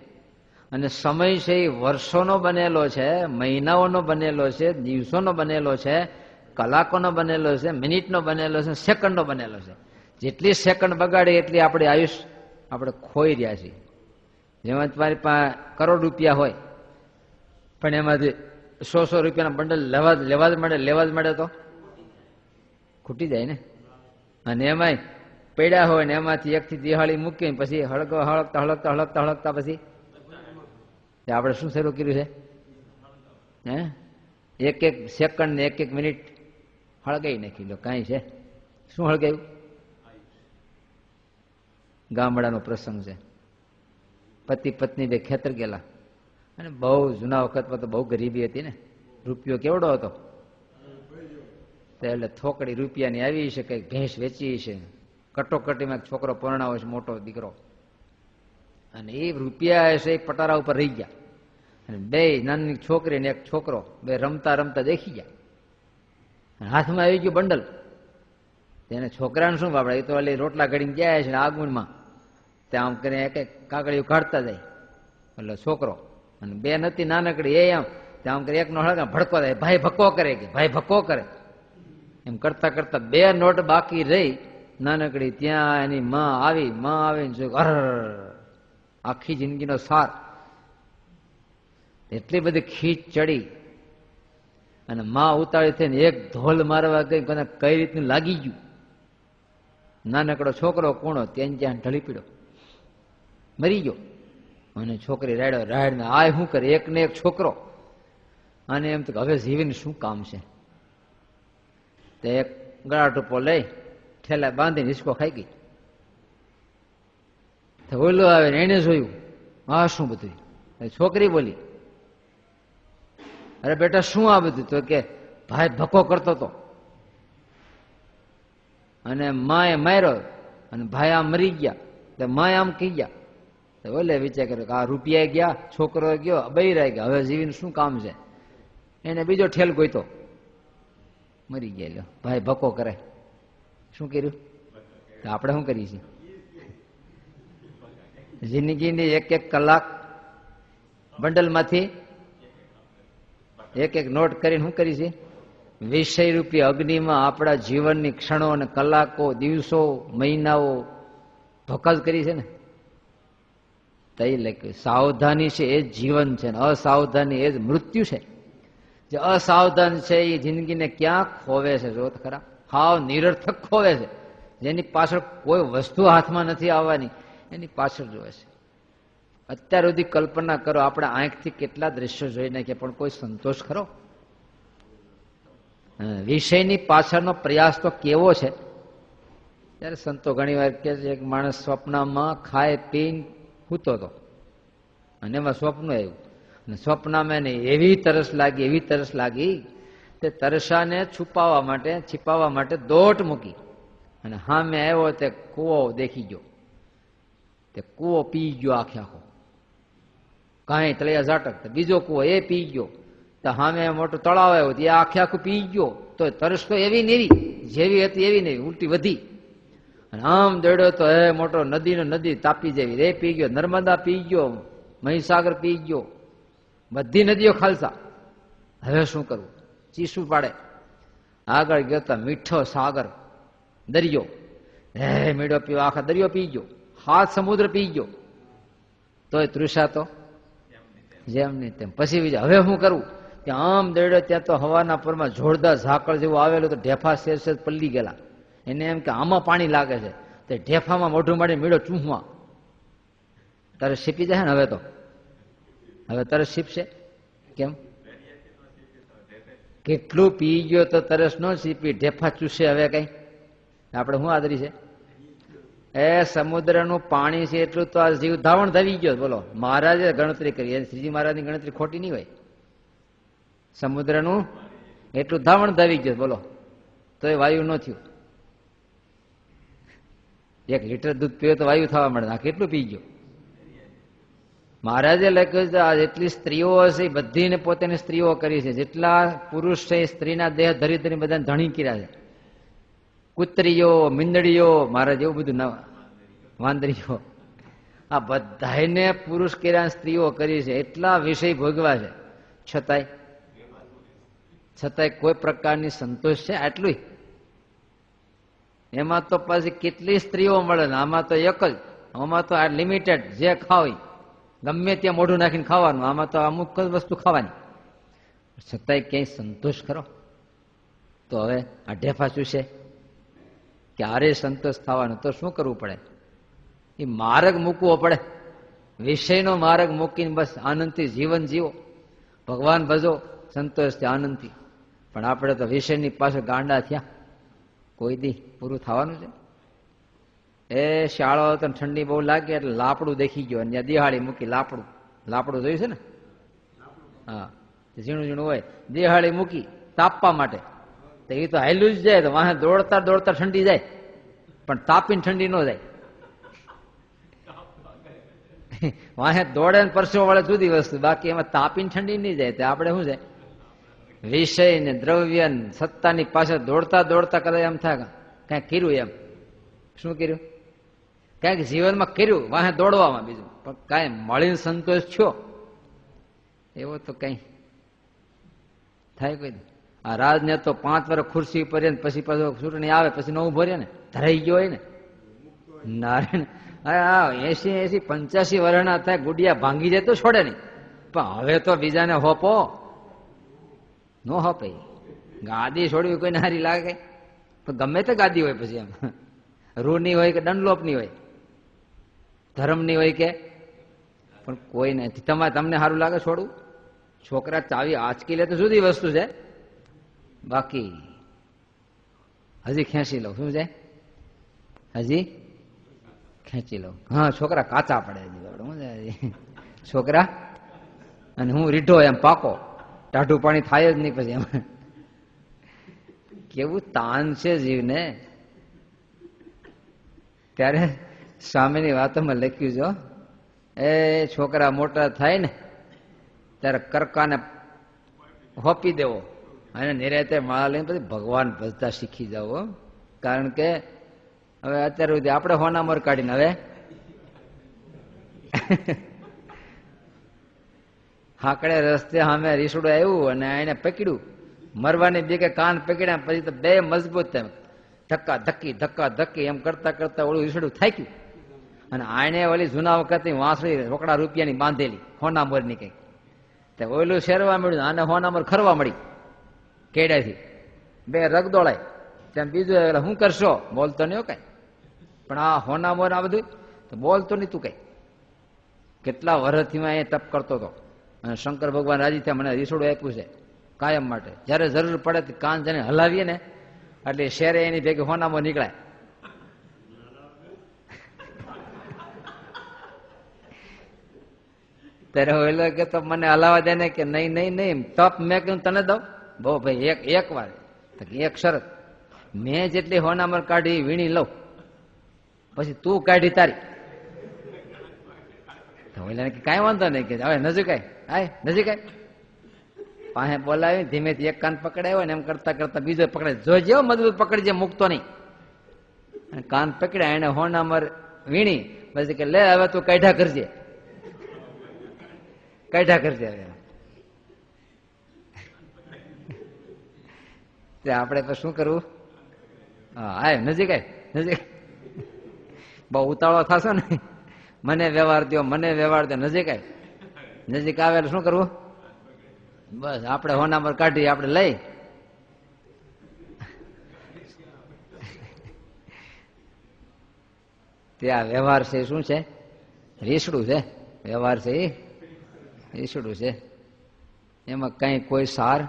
અને સમય છે એ વર્ષોનો બનેલો છે, મહિનાઓનો બનેલો છે, દિવસોનો બનેલો છે, કલાકોનો બનેલો છે, મિનિટનો બનેલો છે, સેકન્ડનો બનેલો છે. જેટલી સેકન્ડ બગાડે એટલી આપણી આયુષ આપણે ખોઈ રહ્યા છીએ. જેમાં તમારી પાસે કરોડ રૂપિયા હોય પણ એમાંથી 100 રૂપિયાના બંડલ લેવા જ મળે તો ખૂટી જાય ને. અને એમાંય પડ્યા હોય ને એમાંથી એકથી દિહાળી મૂકીને પછી હળકતા પછી આપણે શું શરૂ કર્યું છે? એક એક સેકન્ડ ને એક એક મિનિટ હળગાઈ નાખી લો. કાંઈ છે શું હળગાયું? ગામડાનો પ્રસંગ છે. પતિ પત્ની બે ખેતર ગયેલા, અને બહુ જૂના વખતમાં તો બહુ ગરીબી હતી ને, રૂપિયો કેવડો હતો. એટલે થોકડી રૂપિયાની આવી છે, કઈ ભેંસ વેચી છે, કટોકટીમાં છોકરો પરણાવો છે, મોટો દીકરો. અને એ રૂપિયા છે એ પટારા ઉપર રહી ગયા. અને 2 નાની છોકરી ને એક છોકરો બે રમતા રમતા દેખી ગયા. હાથમાં આવી ગયું બંડલ. તેને છોકરાને શું બાપડા, એ તો રોટલા ઘડીને ગયા છે આગમનમાં, ત્યાં આમ કરીને એક કાગળિયું કાઢતા જાય. એટલે છોકરો અને 2 નથી નાનકડી, એ આમ ત્યાં આમ કરી એકનો હળગ ભડકો થાય, ભાઈ ભક્કો કરે કે ભાઈ ભક્કો કરે. એમ કરતા કરતા 2 નોટ બાકી રહી નાનકડી. ત્યાં એની માં આવીને જોયું, આખી જિંદગીનો સાર. એટલી બધી ખીચ ચડી અને માં ઉતાળી થઈને એક ધોલ મારવા ગઈ, કઈ રીતનું લાગી ગયું. નાનકડો છોકરો કૂણો ત્યાં ઢળી પીડ્યો, મરી ગયો. અને છોકરી રાડને આ શું કરે, એક ને એક છોકરો. અને એમ તો હવે જીવીને શું કામ છે? તે એક ગળા ટૂંપો લઈ ઠેલા બાંધીને હિસકો ખાઈ ગઈ. ઓલો આવે ને એને જોયું, આ શું બધું? છોકરી બોલી, અરે બેટા શું આ બધું? તો કે ભાઈ ભક્કો કરતો હતો અને માએ માર્યો અને ભાઈ આમ મરી ગયા. તો માએ આમ કહી ગયા. ઓલે વિચાર કર્યો કે આ રૂપિયા ગયા, છોકરો ગયો, બૈરા ગયા, હવે જીવીને શું કામ છે? એને બીજો ઠેલ ગોઈતો, મરી ગયા. લ્યો ભાઈ ભક્કો કરે. શું કર્યું? આપણે શું કરીએ છીએ? જિંદગીની એક એક કલાક બંડલમાંથી એક એક નોટ કરીને શું કરી છે? વિષય રૂપી અગ્નિમાં આપણા જીવનની ક્ષણો અને કલાકો, દિવસો, મહિનાઓ ધોકા જ કરી છે ને. તઈ લખ્યું સાવધાની છે એ જ જીવન છે, અસાવધાની એ જ મૃત્યુ છે. જે અસાવધાન છે એ જિંદગીને ક્યાં ખોવે છે? જો ખરા, હાવ નિરર્થક ખોવે છે. જેની પાછળ કોઈ વસ્તુ હાથમાં નથી આવવાની, એની પાછળ જોવે છે. અત્યાર સુધી કલ્પના કરો, આપણે આંખથી કેટલા દ્રશ્યો જોઈ નાખીએ, પણ કોઈ સંતોષ ખરો? વિષયની પાછળનો પ્રયાસ તો કેવો છે? ત્યારે સંતો ઘણી વાર કહે છે એક માણસ સ્વપ્નમાં ખાય પીને સૂતો હતો અને એમાં સ્વપ્ન આવ્યું અને સ્વપ્નમાં એને એવી તરસ લાગી તે તરસાને छिपावવા માટે દોટ મૂકી અને સામે આવ્યો તે કૂવો દેખી ગયો. તે કૂવો પી ગયો આખો કાંઈ તળિયા ઝાટક. બીજો કૂવો એ પી ગયો તો સામે મોટું તળાવ આવ્યું એ આખું પી ગયો. તો તરસ તો એવી નેવી જેવી હતી એવી નહીં, ઉલટી વધી અને આમ દોડ્યો તો એ મોટો નદી તાપી જેવી રે પી ગયો, નર્મદા પી ગયો, મહીસાગર પી ગયો, બધી નદીઓ ખાલસા. હવે શું કરવું? ચીસું પાડે. આગળ ગયો તો મીઠો સાગર દરિયો, હે મીઠો પીવો, આખા દરિયો પી ગયો, 7 સમુદ્ર પી ગયો. તોય તૃષા તો જેમ નહીં તેમ. પછી બીજા હવે શું કરવું? ત્યાં આમ દોડ્યો ત્યાં તો હવાના પરમાં જોરદાર ઝાકળ જેવું આવેલું તો ઢેફા શેર પલ્લી ગયેલા. એને એમ કે આમાં પાણી લાગે છે તે ઢેફામાં મોઢું માંડી મીડો ચૂહવા. તરત સીપી જાય ને હવે તરત સીપશે કેમ? કેટલું પી ગયો તો તરસ ન સીપી, ઢેફા ચૂસે હવે કઈ આપણે શું આદરી છે? એ સમુદ્રનું પાણી છે એટલું તો આ જીવ ધાવણ ધવી ગયો. બોલો, મહારાજે ગણતરી કરી, શ્રીજી મહારાજની ગણતરી ખોટી નહીં હોય. સમુદ્રનું એટલું ધાવણ ધવી ગયો બોલો, તો એ વાયુ ન થયું. 1 લીટર દૂધ પીવે તો વાયુ થવા મળે, આ કેટલું પી ગયો? મહારાજે લખ્યું છે આ જેટલી સ્ત્રીઓ હશે એ બધીને પોતાની સ્ત્રીઓ કરી છે, જેટલા પુરુષ છે એ સ્ત્રીના દેહ ધરી ધરી બધાને ધણી કર્યા છે. કૂતરીઓ, મીંદડીઓ, મહારાજ એવું બધું ના, વાંદરીઓ, આ બધાને પુરુષ કર્યા સ્ત્રીઓ કરી છે. એટલા વિષય ભોગવા છે, છતાંય કોઈ પ્રકારની સંતોષ છે આટલું? એમાં તો પછી કેટલી સ્ત્રીઓ મળે ને આમાં તો એક જ. આમાં તો આ લિમિટેડ, જે ખાવ ગમે ત્યાં મોઢું નાખીને ખાવાનું, આમાં તો અમુક જ વસ્તુ ખાવાની. છતાંય ક્યાંય સંતોષ ખરો? તો હવે આ ઢેફા ચૂસે ક્યારે સંતોષ થવાનો? તો શું કરવું પડે? એ માર્ગ મૂકવો પડે, વિષયનો માર્ગ મૂકીને બસ આનંદથી જીવન જીવો, ભગવાન ભજો સંતોષથી આનંદથી. પણ આપણે તો વિષયની પાસે ગાંડા થયા. કોઈ દી પૂરું થવાનું છે? એ શાળો તો ઠંડી બહુ લાગે એટલે લાપડું દેખી ગયો અને દિહાળી મૂકી. લાપડું જોયું છે ને? હા, ઝીણું ઝીણું હોય, દિહાળી મૂકી તાપવા માટે. તો એ તો હાલ્યું જ જાય, તો વાહે દોડતા દોડતા ઠંડી જાય, પણ તાપીને ઠંડી ન જાય. વાહે દોડે ને પરસો વળે જુદી વસ્તુ, બાકી એમાં તાપીને ઠંડી નહીં જાય. તો આપણે શું છે? વિષય ને દ્રવ્ય ને સત્તાની પાછળ દોડતા દોડતા કદાચ એમ થાય કઈક કર્યું. એમ શું કર્યું? કઈક જીવનમાં કર્યું, વાહે દોડવામાં. બીજું પણ કઈ મળીને સંતોષ થયો એવો તો કઈ થાય કોઈ? આ રાજને તો 5 વર્ષ ખુરશી ઉપર પછી પાછો ચૂંટણી આવે પછી ન ઉભો રહે ને, ધરાઈ ગયો હોય ને. નારાયણ 80 85 વર્ષના થાય, ગુડિયા ભાંગી જાય તો છોડે નહીં. પણ હવે તો બીજાને હોપો ન હોપે. ગાદી છોડવી કોઈને હારી લાગે? પણ ગમે તે ગાદી હોય પછી એમ રૂની હોય કે દંડલોપની હોય, ધર્મની હોય કે, પણ કોઈ નથી. તમને સારું લાગે છોડવું? છોકરા ચાવી આંચકી લે તો જુદી વસ્તુ છે, બાકી હજી ખેંચી લઉં. શું છે? હજી ખેંચી લઉં. હા, છોકરા કાચા પડે હજી. છોકરા અને હું રીઢો એમ પાકો, ટાઢું પાણી થાય જ નહીં પછી એમ. કેવું તાન છે જીવને. ત્યારે સ્વામીની વાતોમાં લખ્યું છે, એ છોકરા મોટા થાય ને ત્યારે કરકાને હોપી દેવો અને નિરાતે માળા લઈને પછી ભગવાન ભજતા શીખી જાવ. કારણ કે હવે અત્યાર સુધી આપણે હોનામર કાઢીને હવે હાકડે રસ્તે સામે રીસડું આવ્યું અને એને પકડ્યું, મરવાની બીકે કાન પકડ્યા, પછી તો 2 મજબૂત થાય, ધક્કા ધક્કી એમ કરતા કરતા ઓલું રીસડું થાક્યું. અને આને ઓલી જૂના વખતની વાંસળી રોકડા રૂપિયાની બાંધેલી હોનામરની કઈક, તે ઓલું શેરવા મળ્યું, આને હોનામર ખરવા મળી કેડાથી. 2 રગ દોડાય. ત્યાં બીજું શું કરશો? બોલતો નહીં કઈ, પણ આ હોનામર આ બધું તો બોલતો નહીં તું કઈ. કેટલા વર્ષથી એ તપ કરતો હતો અને શંકર ભગવાન રાજી થયા, મને રીસોડું આપ્યું છે કાયમ માટે. જયારે જરૂર પડે કાન જઈને હલાવીએ ને એટલે શેરે એની ભેગી હોનામર નીકળાય. ત્યારે ઓલો કે તો મને હલાવા દે ને કે નહીં નહીં નહીં, તપ મેં કહ્યું તને દઉં. બહુ ભાઈ એક વાર એક શરત, મેં જેટલી હોનામર કાઢી વીણી લઉં, પછી તું કાઢી તારી. ઓલા કે કાંઈ વાંધો નહીં, કે હવે નજીક આય નજીક આય. પાસે બોલાવી ધીમેથી એક કાન પકડાયો ને એમ કરતા કરતા બીજો પકડે, જોજે મજબૂત પકડજે, મૂકતો નહીં. કાન પકડ્યા એને હોનામર વીણી, પછી કે લે હવે તું કાઢ્યા કરજે, કાઢ્યા કરજે. હવે આપણે તો શું કરવું? હા આય નજીક આય નજીક. બહુ ઉતાવળો થશો ને, મને વ્યવહાર દો મને વ્યવહાર દો. નજીક આય, નજીક આવે એટલે શું કરવું? બસ આપણે હોનામર કાઢી આપણે લઈ. ત્યાં વ્યવહાર છે શું છે? રીસડું છે. વ્યવહાર છે એ રીસડું છે, એમાં કઈ કોઈ સાર.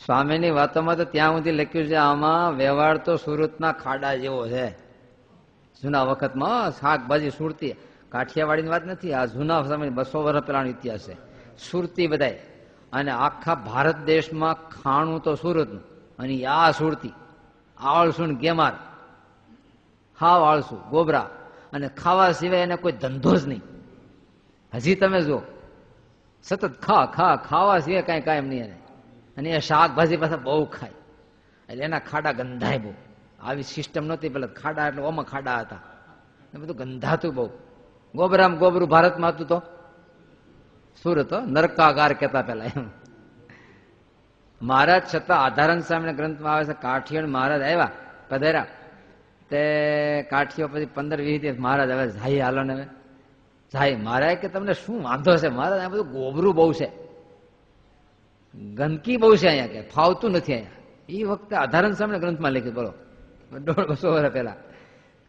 સ્વામીની વાતોમાં તો ત્યાં સુધી લખ્યું છે આમાં વ્યવહાર તો સુરતના ખાડા જેવો છે. જૂના વખતમાં શાકભાજી સુરતી, કાઠિયાવાડીની વાત નથી, આ જૂના સમય 200 વર્ષ પહેલાનો ઇતિહાસ છે. સુરતી બધાય, અને આખા ભારત દેશમાં ખાણું તો સુરતનું, અને આ સુરતી આળસુ ને ગેમાર, હાવ આળસુ ગોબરા, અને ખાવા સિવાય એને કોઈ ધંધો જ નહીં. હજી તમે જો સતત ખાવા સિવાય કઈ કાયમ નહીં એને. અને એ શાકભાજી પાછા બહુ ખાય, એટલે એના ખાડા ગંધાય બહુ. આવી સિસ્ટમ નહોતી પેલા, ખાડા એટલે ઓમાં ખાડા હતા, એ બધું ગંધાતું બહુ. ગોબરામ ગોબરું ભારતમાં હતું તો સુરત નરકાગાર કહેતા પેલા એમ. મહારાજ છતાં આધારણ સ્વામીના ગ્રંથમાં આવે છે, કાઠિયાવાડ મહારાજ આવ્યા પધાર્યા, તે કાઠીઓ પછી 15-20 દિવસ મહારાજ હવે જાય હાલો ને હવે જાય. મહારાજ કે તમને શું વાંધો છે? મહારાજ આ બધું ગોબરું બહુ છે, ગંદકી બહુ છે અહીંયા, કે ફાવતું નથી અહીંયા. એ વખતે આધારણ સ્વામીના ગ્રંથમાં લખ્યું, બોલો 150 વર્ષ પહેલા.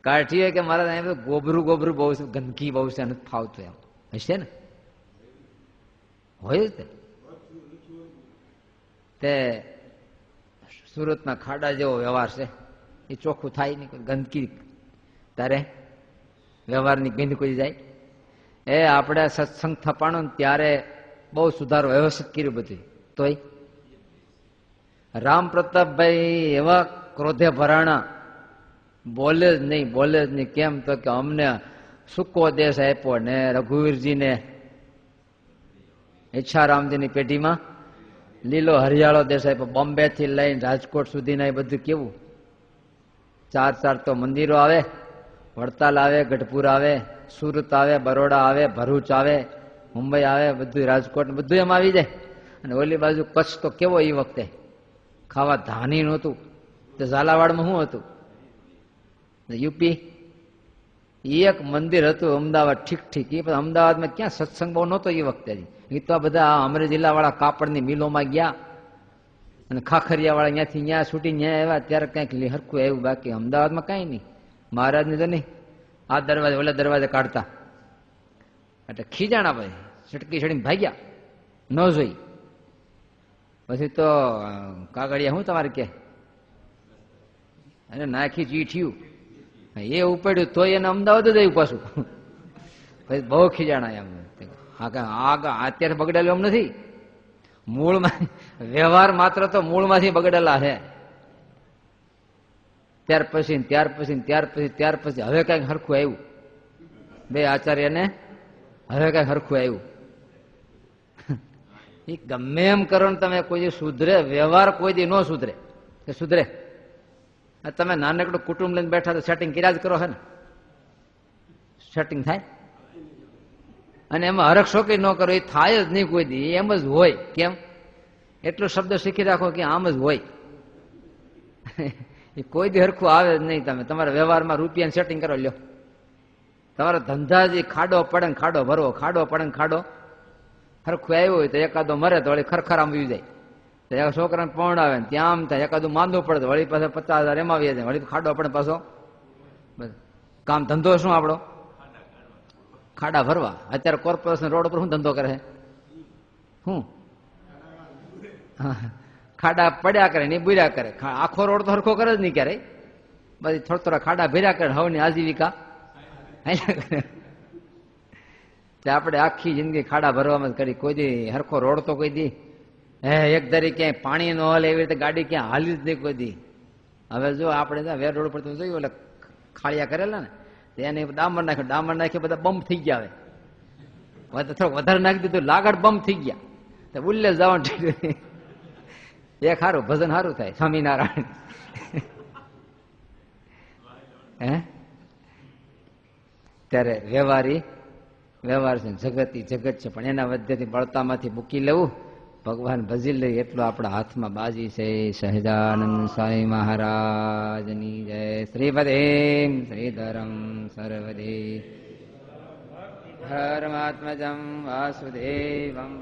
કાઠીઓ કે મહારાજ અહીંયા બધું ગોબરું બહુ છે, ગંદકી બહુ છે, નથી ફાવતું એમ. હશે ને, હોય જ તે સુરતના ખાડા જેવો વ્યવહાર છે, એ ચોખ્ખું થાય નહીં, કોઈ ગંદકી તારે વ્યવહારની ગંધ કોઈ જાય. એ આપણે સત્સંગ થપાણો ને ત્યારે બહુ સુધારો વ્યવસ્થિત કર્યું બધું. તોય રામ પ્રતાપભાઈ એવા ક્રોધે ભરાણા, બોલે જ નહીં. કેમ તો કે અમને સૂકો દેશ આપ્યો ને રઘુવીરજીને ઈચ્છારામજીની પેઢીમાં લીલો હરિયાળો દેશ આપ્યો. બોમ્બે થી લઈને રાજકોટ સુધીના એ બધું કેવું, 4 તો મંદિરો આવે, વડતાલ આવે, ગઢપુર આવે, સુરત આવે, બરોડા આવે, ભરૂચ આવે, મુંબઈ આવે, બધું રાજકોટ બધું એમ આવી જાય. અને ઓલી બાજુ કચ્છ તો કેવો એ વખતે ખાવા ધાની નહોતું, તો ઝાલાવાડમાં શું હતું? યુપી એક મંદિર હતું, અમદાવાદ ઠીક. એ અમદાવાદમાં ક્યાં સત્સંગ બહુ નહોતો એ વખતે. એ તો બધા અમરેલી જિલ્લાવાળા કાપડની મિલોમાં ગયા, અને ખાખરિયાવાળા ત્યાંથી ત્યાં છૂટી ત્યાં આવ્યા, ત્યારે કંઈક હરખું આવ્યું. બાકી અમદાવાદમાં કાંઈ નહીં. મહારાજને તો નહીં, આ દરવાજે ઓલા દરવાજે કાઢતા, એટલે ખીજાણા ભાઈ, છટકી છડીને ભાગ્યા, ન જોઈ. પછી તો કાગળિયા શું તમારે કે, અને નાખી ચીઠ્યું એ ઉપાડ્યું, તોય એને અમદાવાદ જ આવ્યું પાછું. પછી બહુ ખીજાણા એમ. અત્યારે બગડેલું એમ નથી, મૂળમાં વ્યવહાર માત્ર તો મૂળમાંથી બગડેલા છે. ત્યાર પછી હવે કઈક હરખું આવ્યું. બે આચાર્યને હવે કઈક હરખું આવ્યું. એ ગમે એમ કરો ને તમે, કોઈ સુધરે વ્યવહાર કોઈ દી ન સુધરે. કે સુધરે? તમે નાનકડું કુટુંબ લઈને બેઠા તો સેટિંગ કર્યા જ કરો છે ને, સેટિંગ થાય. અને એમાં હરખ શોકી ન કરો, એ થાય જ નહીં કોઈ દી, એમ જ હોય. કેમ? એટલો શબ્દ શીખી રાખો કે આમ જ હોય. એ કોઈ દી હરખું આવે જ નહીં. તમે તમારા વ્યવહારમાં રૂપિયાની સેટિંગ કરો લ્યો, તમારા ધંધા જે ખાડો પડે ને ખાડો ભરવો, ખાડો પડે ને ખાડો હરખું આવ્યું હોય તો એકાદો મરે તો વળી ખરખર આમ વી જાય. તો એક છોકરાને પૌણ આવે ને ત્યાં આમ થાય, એકાદું માંદું પડે તો વળી પાસે 50,000 એમાં આવી જાય, વળી ખાડો પડે પાછો. કામ ધંધો શું આપણો? ખાડા ભરવા. અત્યારે કોર્પોરેશન રોડ ઉપર શું ધંધો કરે? શું ખાડા પડ્યા કરે ને બુર્યા કરે. આખો રોડ તો હરખો કરે જ નહીં ક્યારેય, બધી થોડા ખાડા ભર્યા કરે, હવની આજીવિકા. આપણે આખી જિંદગી ખાડા ભરવામાં જ કરી, કોઈ દી હરખો રોડ તો કોઈ દી એક ધારી ક્યાંય પાણી ન હાલે એવી રીતે ગાડી ક્યાં હાલી જ નહીં કોઈ દી. હવે જો આપણે વેર રોડ પર જોયું એટલે ખાળિયા કરેલા ને એને ડામર નાખ્યો, ડામર નાખ્યો બધા બમ્પ થઈ ગયા. હવે થોડોક વધારે નાખી દીધું, લાગડ બમ્પ થઈ ગયા. તો ઉલ્લે જવાનું એક સારું ભજન સારું થાય સ્વામિનારાયણ. હે ત્યારે વ્યવહાર છે, જગત છે, પણ એના મધ્યથી બળતામાંથી મૂકી લેવું, ભગવાન ભજી લે એટલું આપણા હાથમાં બાજી છે. સહજાનંદ સ્વામી મહારાજની જય. શ્રીપદેમ શ્રીધરમ સર્વદે ધર્માત્મજમ વાસુદેવમ